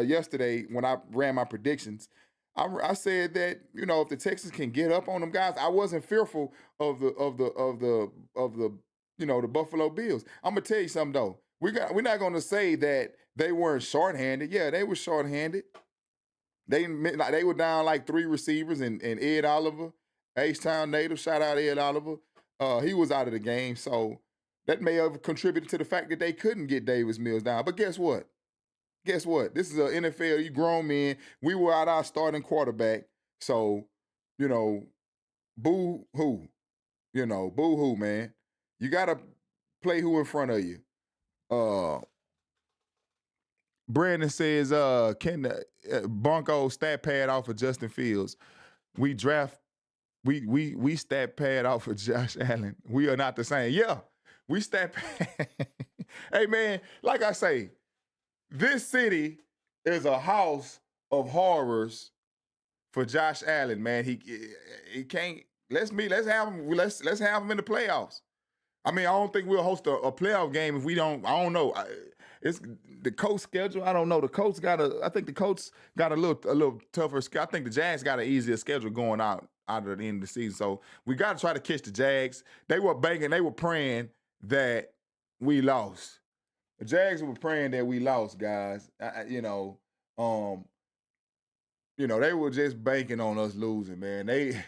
yesterday when I ran my predictions. I said that, you know, if the Texans can get up on them guys, I wasn't fearful of the you know, the Buffalo Bills. I'm gonna tell you something though. We're not gonna say that they weren't shorthanded. Yeah, they were shorthanded. They were down like 3 receivers and Ed Oliver, Htown native. Shout out Ed Oliver. He was out of the game, so that may have contributed to the fact that they couldn't get Davis Mills down. But guess what? Guess what? This is an NFL. You grown men. We were out our starting quarterback. So, you know, boo hoo. You know, boo hoo, man. You gotta play who in front of you. Brandon says, can the Broncos stat pad off of Justin Fields? We stat pad off of Josh Allen. We are not the same. Yeah, we stat pad. Hey man, like I say, this city is a house of horrors for Josh Allen, man. He can't. Let's have him in the playoffs. I mean, I don't think we'll host a playoff game if we don't. I don't know. It's the Colts schedule. I don't know. I think the Colts got a little tougher. I think the Jags got an easier schedule going out at the end of the season. So we got to try to catch the Jags. They were banking. They were praying that we lost. The Jags were praying that we lost, guys. You know, they were just banking on us losing, man. They,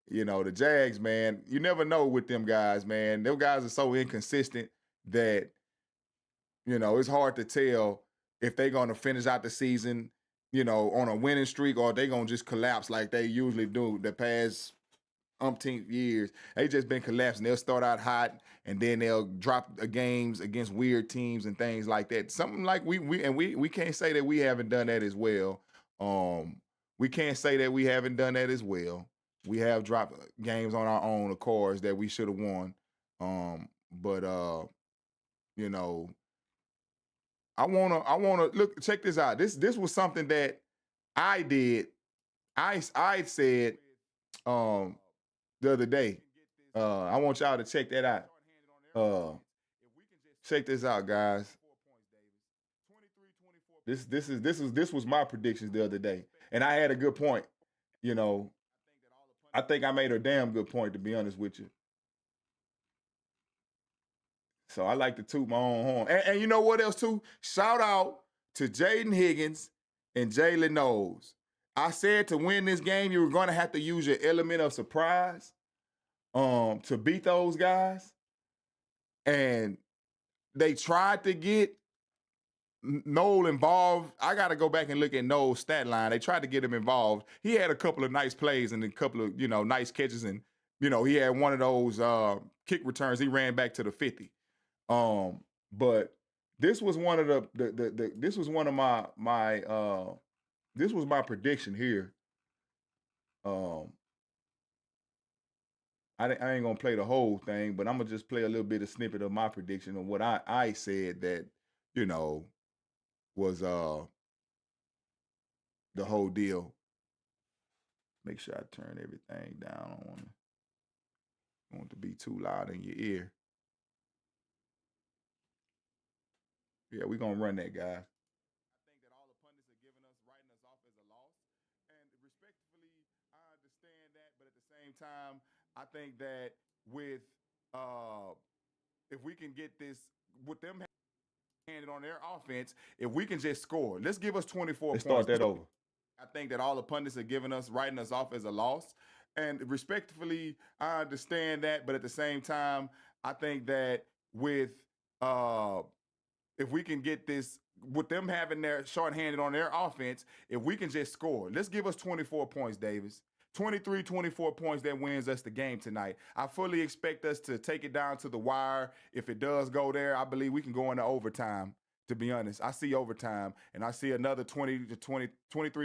you know, the Jags, man, you never know with them guys, man. Them guys are so inconsistent that, you know, it's hard to tell if they're going to finish out the season, you know, on a winning streak or they're going to just collapse like they usually do the past umpteenth years. They just been collapsing. They'll start out hot and then they'll drop games against weird teams and things like that. Something like we can't say that we haven't done that as well. We can't say that we haven't done that as well. We have dropped games on our own accords that we should have won. But you know, I wanna look, check this out. This was something that I did. I said the other day. I want y'all to check that out. Check this out, guys. This was my predictions the other day, and I had a good point. You know, I think I made a damn good point, to be honest with you. So I like to toot my own horn. And you know what else too? Shout out to Jaden Higgins and Jalen Knowles. I said to win this game, you were going to have to use your element of surprise to beat those guys. And they tried to get Noel involved. I got to go back and look at Noel's stat line. They tried to get him involved. He had a couple of nice plays and a couple of, you know, nice catches. And, you know, he had one of those kick returns. He ran back to the 50. But this was one of this was one of my this was my prediction here. I ain't gonna play the whole thing, but I'm gonna just play a little bit of snippet of my prediction of what I said that, you know, was the whole deal. Make sure I turn everything down. I don't want it to be too loud in your ear. Yeah, we're going to run that, guys. I think that all the pundits are giving us, writing us off as a loss. And respectfully, I understand that. But at the same time, I think that with, if we can get this, with them handed on their offense, if we can just score, let's give us 24 points. Start that over. I think that all the pundits are giving us, writing us off as a loss. And respectfully, I understand that. But at the same time, I think that with, if we can get this, with them having their shorthanded on their offense, if we can just score, let's give us 24 points, Davis. 23, 24 points that wins us the game tonight. I fully expect us to take it down to the wire. If it does go there, I believe we can go into overtime, to be honest. I see overtime, and I see another 23 to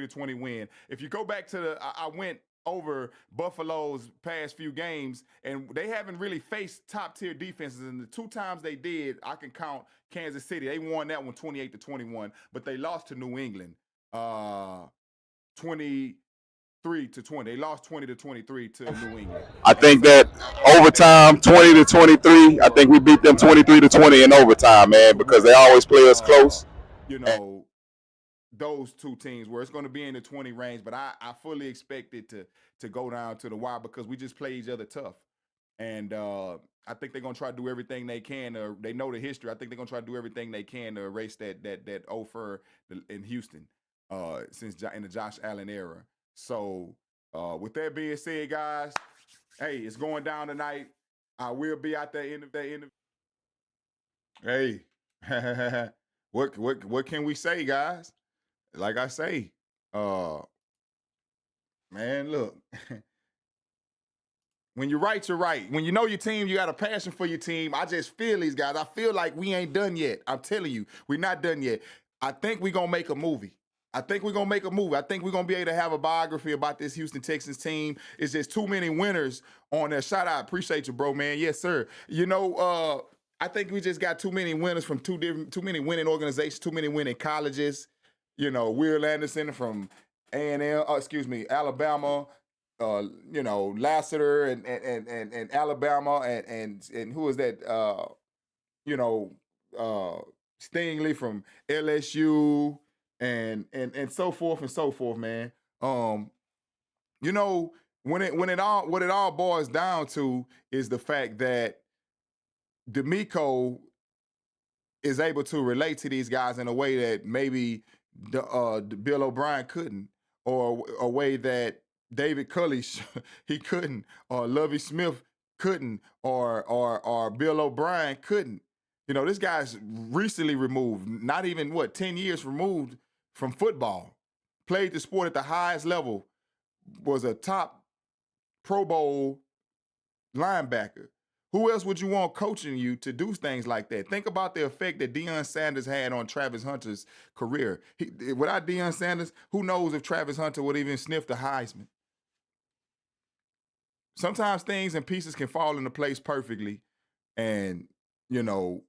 20 win. If you go back to I went over Buffalo's past few games, and they haven't really faced top-tier defenses. And the 2 times they did, I can count Kansas City. They won that one 28 to 21, but they lost to New England 23 to 20. They lost 20 to 23 to New England. I think that overtime, 20 to 23. I think we beat them 23 to 20 in overtime, man, because they always play us close. You know, those two teams where it's going to be in the 20 range, but I fully expect it to go down to the wire because we just play each other tough. And I think they're going to try to do everything they can. They know the history. I think they're going to try to do everything they can to erase that offer in Houston since in the Josh Allen era. So with that being said, guys, hey, it's going down tonight. I will be at the end of that interview. Hey, what can we say, guys? Like I say, man, look. When you're right, you're right. When you know your team, you got a passion for your team. I just feel these guys. I feel like we ain't done yet. I'm telling you, we're not done yet. I think we're going to make a movie. I think we're going to be able to have a biography about this Houston Texans team. It's just too many winners on there. Shout out. Appreciate you, bro, man. Yes, sir. You know, I think we just got too many winners from too many winning organizations, too many winning colleges. You know, Will Anderson from Alabama. You know, Lassiter and Alabama and who is that? You know, Stingley from LSU and so forth and so forth, man. You know, what it all boils down to is the fact that D'Amico is able to relate to these guys in a way that maybe Bill O'Brien couldn't, or a way that David Culley he couldn't, or Lovie Smith couldn't, or Bill O'Brien couldn't. You know, this guy's recently removed, not even 10 years removed from football. Played the sport at the highest level, was a top Pro Bowl linebacker. Who else would you want coaching you to do things like that? Think about the effect that Deion Sanders had on Travis Hunter's career. Without Deion Sanders, who knows if Travis Hunter would even sniff the Heisman? Sometimes things and pieces can fall into place perfectly. And, you know,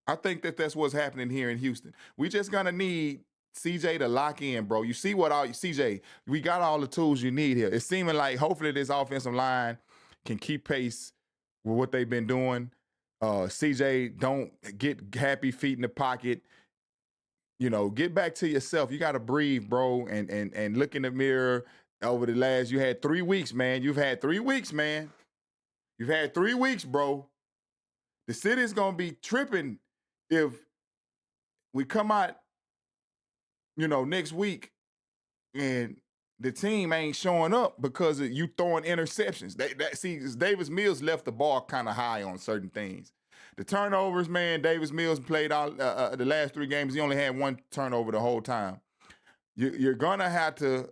I think that's what's happening here in Houston. We just going to need CJ to lock in, bro. You see CJ, we got all the tools you need here. It's seeming like hopefully this offensive line can keep pace with what they've been doing. CJ, don't get happy feet in the pocket. You know, get back to yourself. You got to breathe, bro, and look in the mirror. Over the last, you had 3 weeks, man. You've had 3 weeks, man. You've had 3 weeks, bro. The city's going to be tripping if we come out, you know, next week and the team ain't showing up because of you throwing interceptions. Davis Mills left the bar kind of high on certain things. The turnovers, man, Davis Mills played all the last 3 games. He only had 1 turnover the whole time. You're going to have to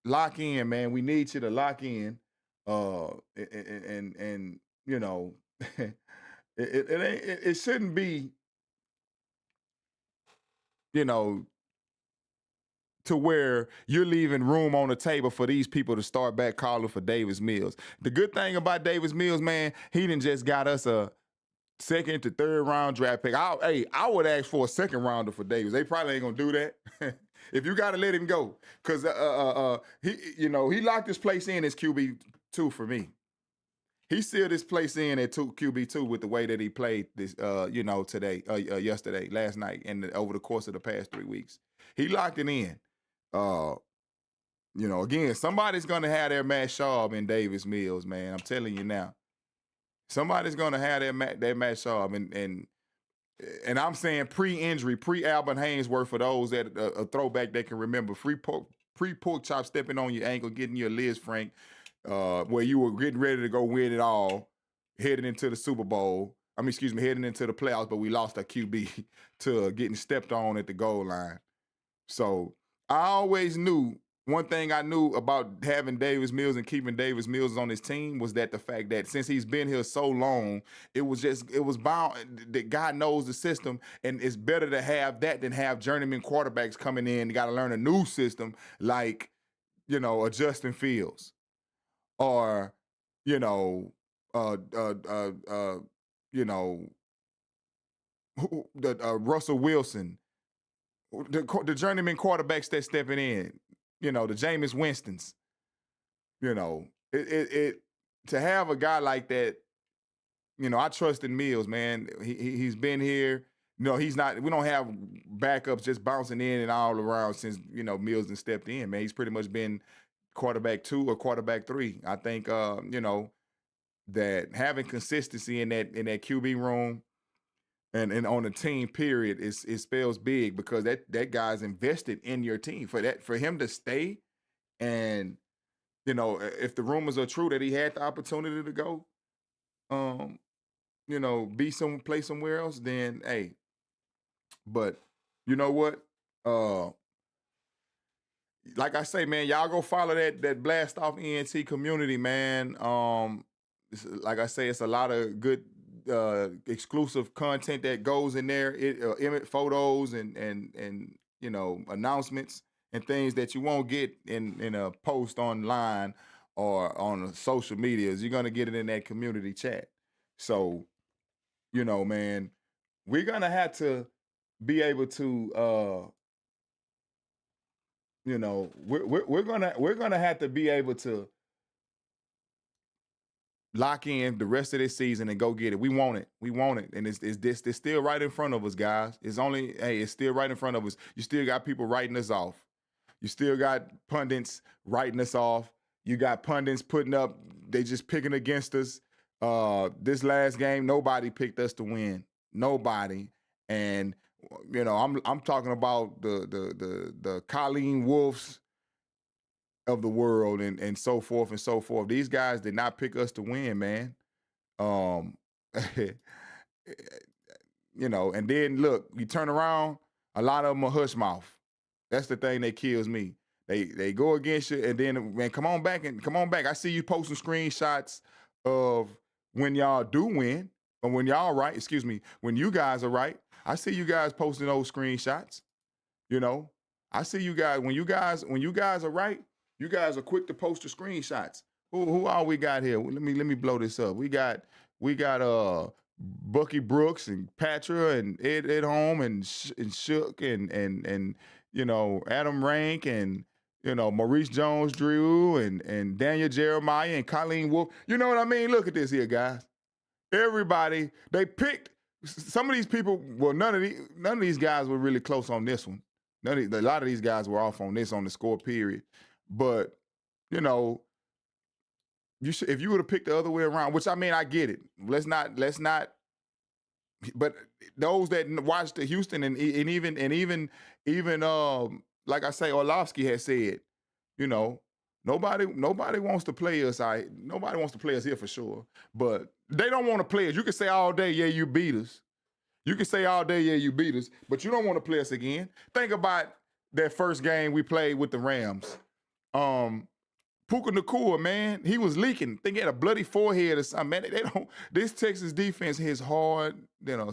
lock in, man. We need you to lock in. And you know, it shouldn't be, you know, to where you're leaving room on the table for these people to start back calling for Davis Mills. The good thing about Davis Mills, man, he done just got us a 2nd to 3rd round draft pick. I would ask for a 2nd rounder for Davis. They probably ain't gonna do that. If you gotta let him go, because he locked his place in as QB2 for me. He sealed his place in at QB2 with the way that he played this, yesterday, last night, and over the course of the past 3 weeks. He locked it in. Again, somebody's gonna have their Matt Schaub in Davis Mills, man. I'm telling you now. Somebody's gonna have their Matt Schaub, and I'm saying pre-injury, pre-Albert Haynesworth for those that a throwback they can remember. Pre-pork chop stepping on your ankle, getting your Liz Frank, where you were getting ready to go win it all, heading into the Super Bowl. Heading into the playoffs, but we lost our QB to getting stepped on at the goal line. So I always knew, one thing I knew about having Davis Mills and keeping Davis Mills on his team was that the fact that since he's been here so long, it was bound that God knows the system, and it's better to have that than have journeyman quarterbacks coming in. You got to learn a new system like, a Justin Fields or, Russell Wilson, the journeyman quarterbacks that's stepping in, the Jameis Winstons, to have a guy like that, I trust in Mills, man. He's been here. No, he's not. We don't have backups just bouncing in and all around since Mills and stepped in. Man, he's pretty much been quarterback 2 or quarterback 3. I think that having consistency in that QB room and on the team period it spells big, because that guy's invested in your team for him to stay. And if the rumors are true that he had the opportunity to go play somewhere else, then hey. But you know what? Like I say, man, y'all go follow that Blastoff ENT community, man. Like I say, it's a lot of good exclusive content that goes in there. Image photos and announcements and things that you won't get in a post online or on social medias. You're gonna get it in that community chat. So, man, we're gonna have to be able to we're gonna have to be able to lock in the rest of this season and go get it. We want it. And it's still right in front of us, guys. It's still right in front of us. You still got people writing us off. You still got pundits writing us off. You got pundits putting up, they just picking against us. This last game, nobody picked us to win. Nobody. And I'm talking about the Colleen Wolves of the world and so forth and so forth. These guys did not pick us to win, man. And then look, you turn around, a lot of them are hush mouth. That's the thing that kills me. They go against you, and then, man, come on back. I see you posting screenshots of when y'all do win, or when y'all right, when you guys are right. I see you guys posting those screenshots. I see you guys when you guys are right, you guys are quick to post the screenshots. Who all we got here? Let me blow this up. We got Bucky Brooks and Patra and Ed Home and Shook and Adam Rank and Maurice Jones-Drew and Daniel Jeremiah and Colleen Wolf. You know what I mean? Look at this here, guys. Everybody, they picked some of these people. Well, none of these guys were really close on this one. A lot of these guys were off on the score period. But if you would have picked the other way around, which, I mean, I get it. Let's not. But those that watched the Houston and even like I say, Orlovsky has said, nobody wants to play us. Nobody wants to play us here for sure. But they don't want to play us. You can say all day, yeah, you beat us. You can say all day, yeah, you beat us. But you don't want to play us again. Think about that first game we played with the Rams. Puka Nacua, man, he was leaking. I think he had a bloody forehead or something. Man, this Texas defense hits hard,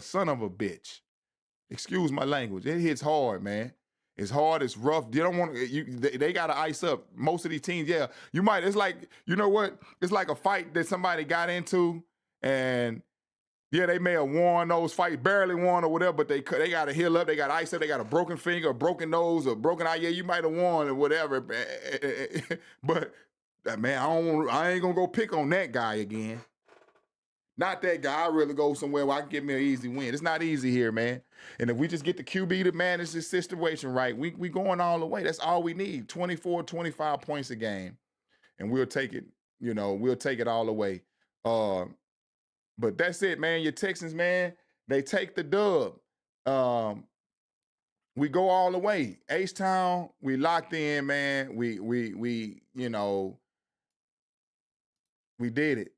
son of a bitch. Excuse my language. It hits hard, man. It's hard. It's rough. They don't want they got to ice up. Most of these teams, yeah. You might. It's like, you know what? It's like a fight that somebody got into, and yeah, they may have won those fights, barely won or whatever, but they got to heal up. They got ice up. They got a broken finger, a broken nose, a broken eye. Yeah, you might have won or whatever. But man, I ain't gonna go pick on that guy again. Not that guy. I'd really go somewhere where I can get me an easy win. It's not easy here, man. And if we just get the QB to manage this situation right, we going all the way. That's all we need. 24, 25 points a game. And we'll take it, we'll take it all the way. But that's it, man. Your Texans, man, they take the dub. We go all the way. Htown, we locked in, man. We did it.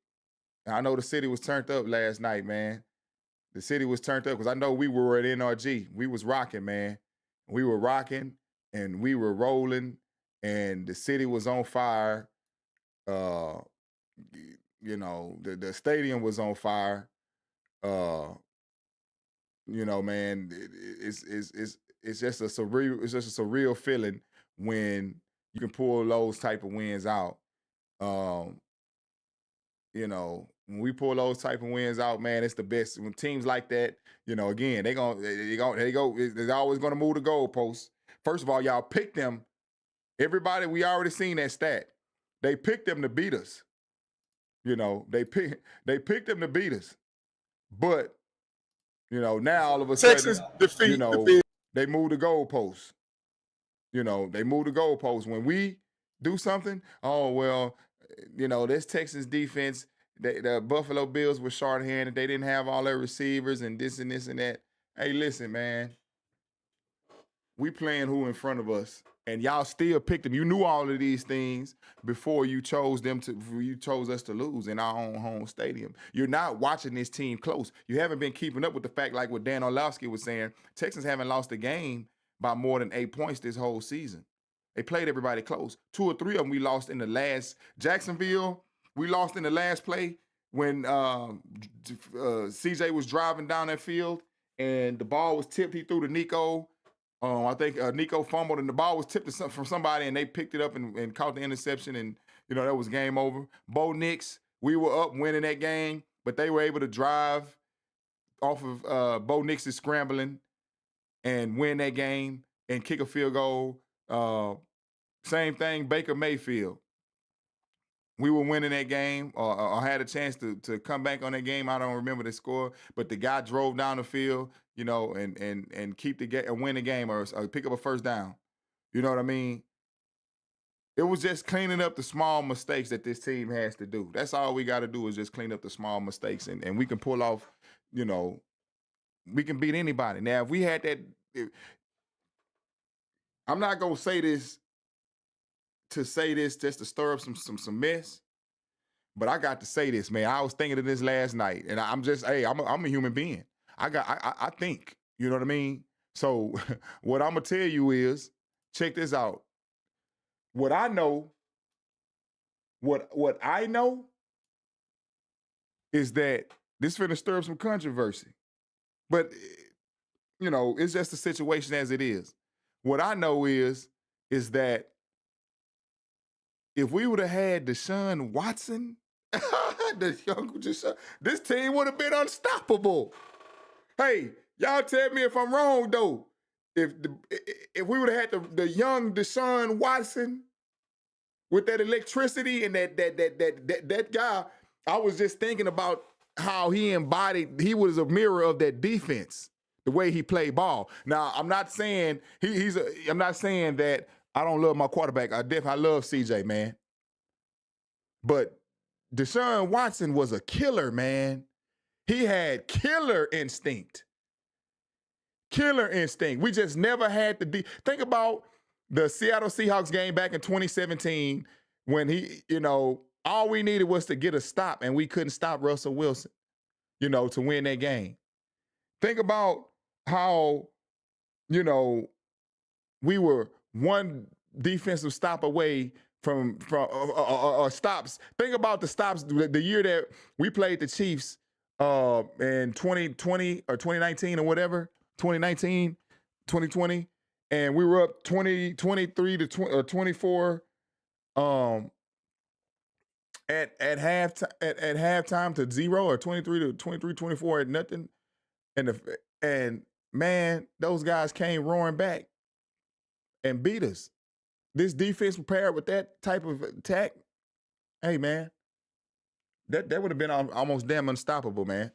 I know the city was turned up last night, man. The city was turned up because I know we were at NRG. We was rocking, man. We were rocking and we were rolling, and the city was on fire. The stadium was on fire. Man, it's just a surreal feeling when you can pull those type of wins out. When we pull those type of wins out, man, it's the best. When teams like that, again, they're always gonna move the goalposts. First of all, y'all picked them. Everybody, we already seen that stat. They picked them to beat us. They picked them to beat us. But, You know, now all of a Texans sudden, defeat you the know, Bills. they move the goalposts. You know, they move the goalposts. When we do something, oh, well, you know, this Texas defense, the Buffalo Bills were short-handed. They didn't have all their receivers and this and this and that. Hey, listen, man. We playing who in front of us, and y'all still picked them. You knew all of these things before you chose us to lose in our own home stadium. You're not watching this team close. You haven't been keeping up with the fact, like what Dan Orlovsky was saying, Texans haven't lost a game by more than 8 points this whole season. They played everybody close. 2 or 3 of them we lost in the last. Jacksonville, we lost in the last play when CJ was driving down that field and the ball was tipped. He threw to Nico. I think Nico fumbled and the ball was tipped from somebody and they picked it up and caught the interception and, you know, that was game over. Bo Nix, we were up winning that game, but they were able to drive off of Bo Nix's scrambling and win that game and kick a field goal. Same thing, Baker Mayfield. We were winning that game or had a chance to come back on that game. I don't remember the score, but the guy drove down the field, you know, and keep the game and win the game or pick up a first down. You know what I mean? It was just cleaning up the small mistakes that this team has to do. That's all we got to do is just clean up the small mistakes, and we can pull off, you know, we can beat anybody. Now, if we had that, I'm not going to say this just to stir up some mess. But I got to say this, man. I was thinking of this last night, and I'm a human being. I think, you know what I mean? So what I'm gonna tell you is, check this out. What I know is that this finna stir up some controversy. But you know, it's just a situation as it is. What I know is that if we would have had Deshaun Watson, the young Deshaun, this team would have been unstoppable. Hey, y'all tell me if I'm wrong though. If we would have had the young Deshaun Watson with that electricity and that guy, I was just thinking about how he was a mirror of that defense, the way he played ball. Now, I'm not saying I'm not saying that I don't love my quarterback. I love CJ, man. But Deshaun Watson was a killer, man. He had killer instinct. Killer instinct. We just never had the think about the Seattle Seahawks game back in 2017 when he, you know, all we needed was to get a stop and we couldn't stop Russell Wilson, you know, to win that game. Think about how, you know, we were one defensive stop away from stops. Think about the stops the year that we played the Chiefs in 2020 or 2019 or whatever, 2019, 2020, and we were up 23 to 24 at halftime to 0 or 23 to 23, 24 at nothing. And man, those guys came roaring back and beat us. This defense prepared with that type of attack, hey man, that would have been almost damn unstoppable, man.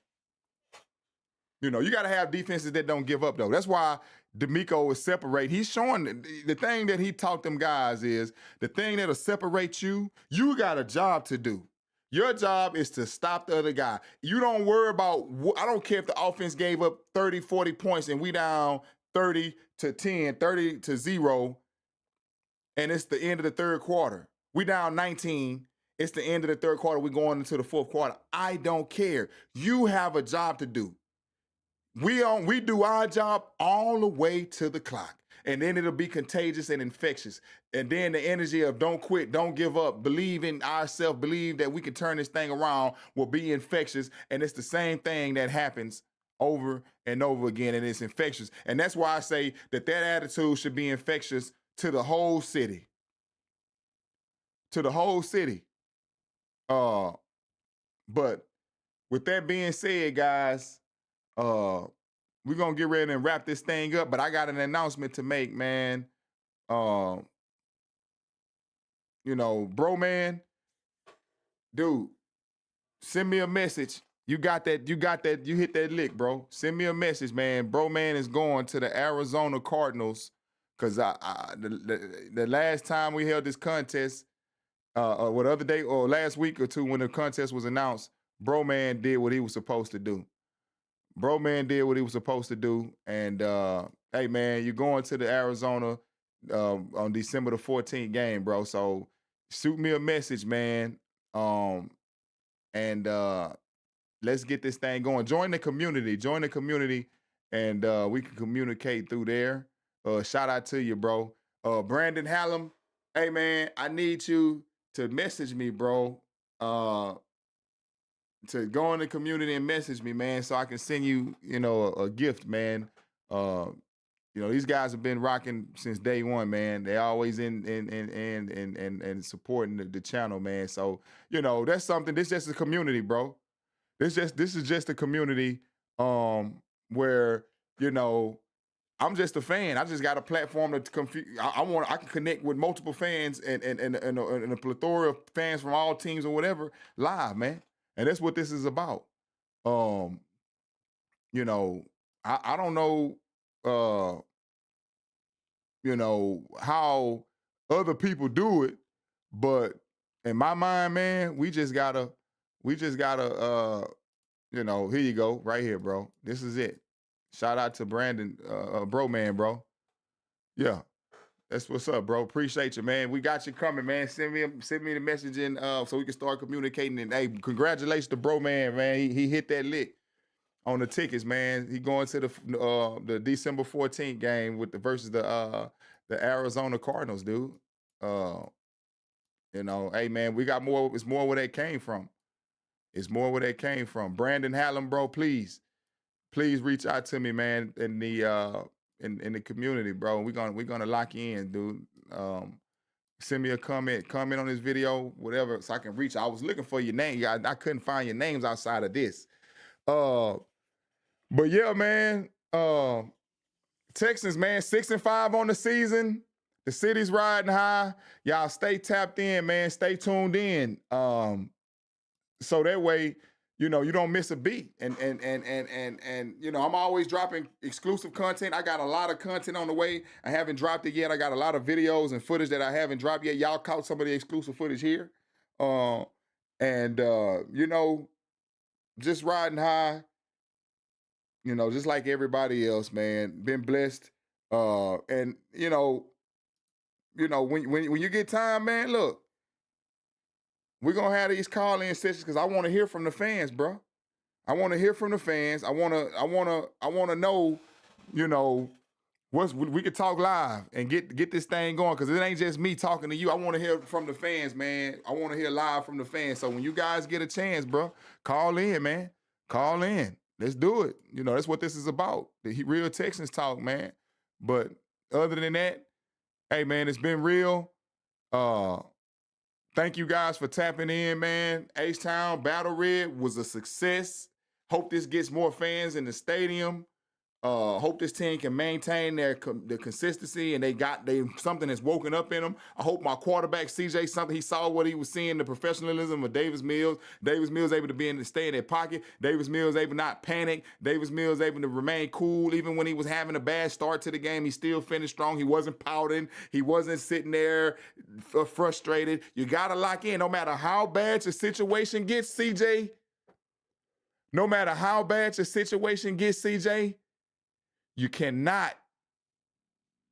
You know, you got to have defenses that don't give up, though. That's why D'Amico is separate. He's showing the thing that he taught them guys is the thing that'll separate you. You got a job to do. Your job is to stop the other guy. You don't worry about, I don't care if the offense gave up 30, 40 points and we down 30 to 10, 30 to 0, and it's the end of the third quarter. We down 19. It's the end of the third quarter. We're going into the fourth quarter. I don't care. You have a job to do. We do our job all the way to the clock. And then it'll be contagious and infectious. And then the energy of don't quit, don't give up, believe in ourselves, believe that we can turn this thing around will be infectious. And it's the same thing that happens over and over again, and it's infectious. And that's why I say that attitude should be infectious to the whole city. To the whole city. But with that being said, guys, we're going to get ready and wrap this thing up, but I got an announcement to make, man. You know, bro, man, dude, send me a message. You got that. You hit that lick, bro. Send me a message, man. Bro, man is going to the Arizona Cardinals because the last time we held this contest, what other day or last week or two when the contest was announced, bro, man did what he was supposed to do. Bro, man did what he was supposed to do. And hey, man, you're going to the Arizona on December the 14th game, bro. So shoot me a message, man. And let's get this thing going. Join the community, and we can communicate through there. Shout out to you, bro. Brandon Hallam, hey, man, I need you to message me, bro. To go in the community and message me, man, so I can send you, a gift, man. These guys have been rocking since day one, man. They always in supporting the channel, man. So, that's something. This is just a community, bro. This is just a community where, I'm just a fan. I just got a platform to I can connect with multiple fans and a plethora of fans from all teams or whatever live, man. And that's what this is about. I don't know how other people do it, but in my mind, man, we just gotta here you go, right here, bro. This is it. Shout out to Brandon, bro, man, bro. Yeah, that's what's up, bro. Appreciate you, man. We got you coming, man. Send me the message in so we can start communicating. And hey, congratulations to bro, man. He hit that lick on the tickets, man. He going to the December 14th game versus the Arizona Cardinals, dude. Hey, man, we got more. It's more where that came from. It's more where that came from. Brandon Hallam, bro, please reach out to me, man, in the community, bro. We're gonna lock you in, dude. Send me a comment on this video, whatever, so I can reach. I was looking for your name. I couldn't find your names outside of this. But yeah, man. Texans, man, 6-5 on the season. The city's riding high. Y'all stay tapped in, man. Stay tuned in. So that way, you don't miss a beat. And I'm always dropping exclusive content. I got a lot of content on the way. I haven't dropped it yet. I got a lot of videos and footage that I haven't dropped yet. Y'all caught some of the exclusive footage here. Just riding high, just like everybody else, man. Been blessed. When you get time, man, look, we're going to have these call-in sessions because I want to hear from the fans, bro. I want to hear from the fans. I want to know, we could talk live and get this thing going because it ain't just me talking to you. I want to hear from the fans, man. I want to hear live from the fans. So when you guys get a chance, bro, call in, man. Call in. Let's do it. That's what this is about. The RYL Texans talk, man. But other than that, hey, man, it's been real. Thank you guys for tapping in, man. Htown Battle Red was a success. Hope this gets more fans in the stadium. Hope this team can maintain their consistency and they something that's woken up in them. I hope my quarterback CJ he saw what he was seeing, the professionalism of Davis Mills. Davis Mills able to stay in their pocket. Davis Mills able to not panic. Davis Mills able to remain cool even when he was having a bad start to the game. He still finished strong. He wasn't pouting. He wasn't sitting there frustrated. You gotta lock in, no matter how bad your situation gets, CJ. No matter how bad your situation gets, CJ. You cannot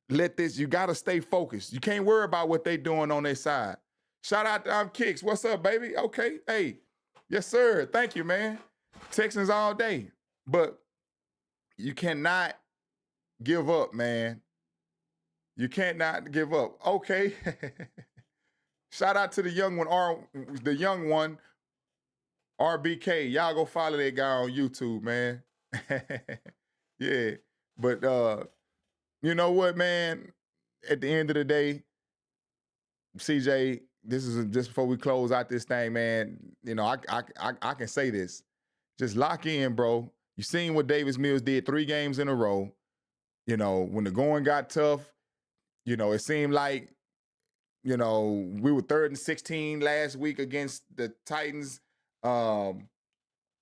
let this, you got to stay focused. You can't worry about what they doing on their side. Shout out to Kicks. What's up, baby? Okay. Hey. Yes, sir. Thank you, man. Texans all day. But you cannot give up, man. You cannot give up. Okay. Shout out to the young one, RBK. Y'all go follow that guy on YouTube, man. Yeah. But you know what, man? At the end of the day, CJ, this is just before we close out this thing, man. I can say this. Just lock in, bro. You seen what Davis Mills did 3 games in a row. When the going got tough, it seemed like, we were 3rd and 16 last week against the Titans.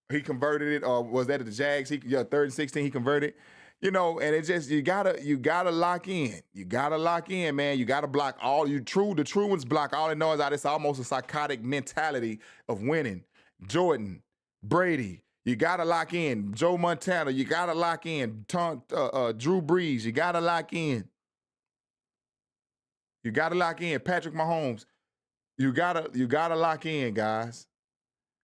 He converted it, or was that at the Jags? 3rd and 16, he converted. You know, and it just you gotta lock in. You gotta lock in, man. You gotta block all the true ones block all the noise out. It's almost a psychotic mentality of winning. Jordan, Brady, you gotta lock in. Joe Montana, you gotta lock in. Drew Brees, you gotta lock in. You gotta lock in. Patrick Mahomes, you gotta lock in, guys.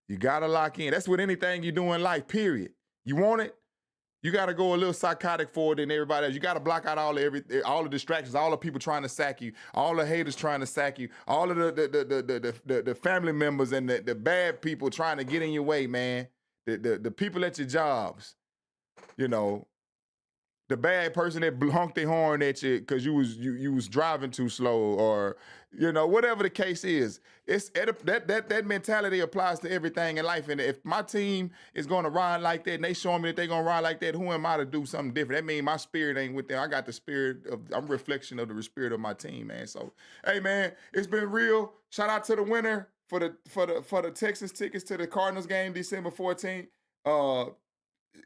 You gotta lock in. That's with anything you do in life, period. You want it? You got to go a little psychotic for it than everybody else. You got to block out all the distractions, all the people trying to sack you, all the haters trying to sack you, all of the family members and the bad people trying to get in your way, man. The people at your jobs, you know, the bad person that honked their horn at you because you was driving too slow, or you know, whatever the case is. It's that mentality applies to everything in life. And if my team is going to ride like that and they showing me that they're going to ride like that, who am I to do something different? That means my spirit ain't with them. I got the spirit of, I'm a reflection of the spirit of my team, man. So, hey, man, it's been real. Shout out to the winner for the Texans tickets to the Cardinals game December 14th.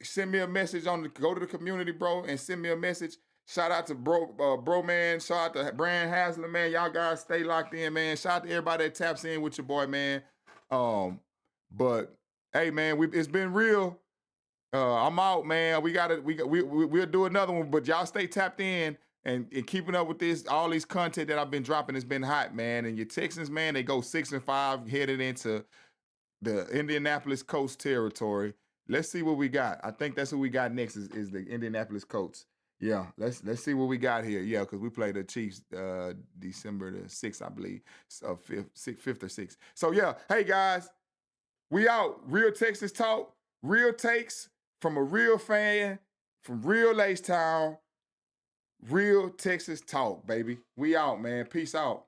Send me a message go to the community, bro, and send me a message. Shout out to bro man. Shout out to Brand Hasler, man. Y'all guys stay locked in, man. Shout out to everybody that taps in with your boy, man. But hey, man, it's been real. I'm out, man. We'll do another one, but y'all stay tapped in and keeping up with all these content that I've been dropping. It's been hot, man. And your Texans, man, they go 6-5, headed into the Indianapolis Colts territory. Let's see what we got. I think that's what we got next is the Indianapolis Colts. Yeah, let's see what we got here. Yeah, because we play the Chiefs December the 6th, I believe, 5th or 6th. So, yeah, hey, guys, we out. Real Texans Talk, real takes from a real fan, from real Htown, real Texas Talk, baby. We out, man. Peace out.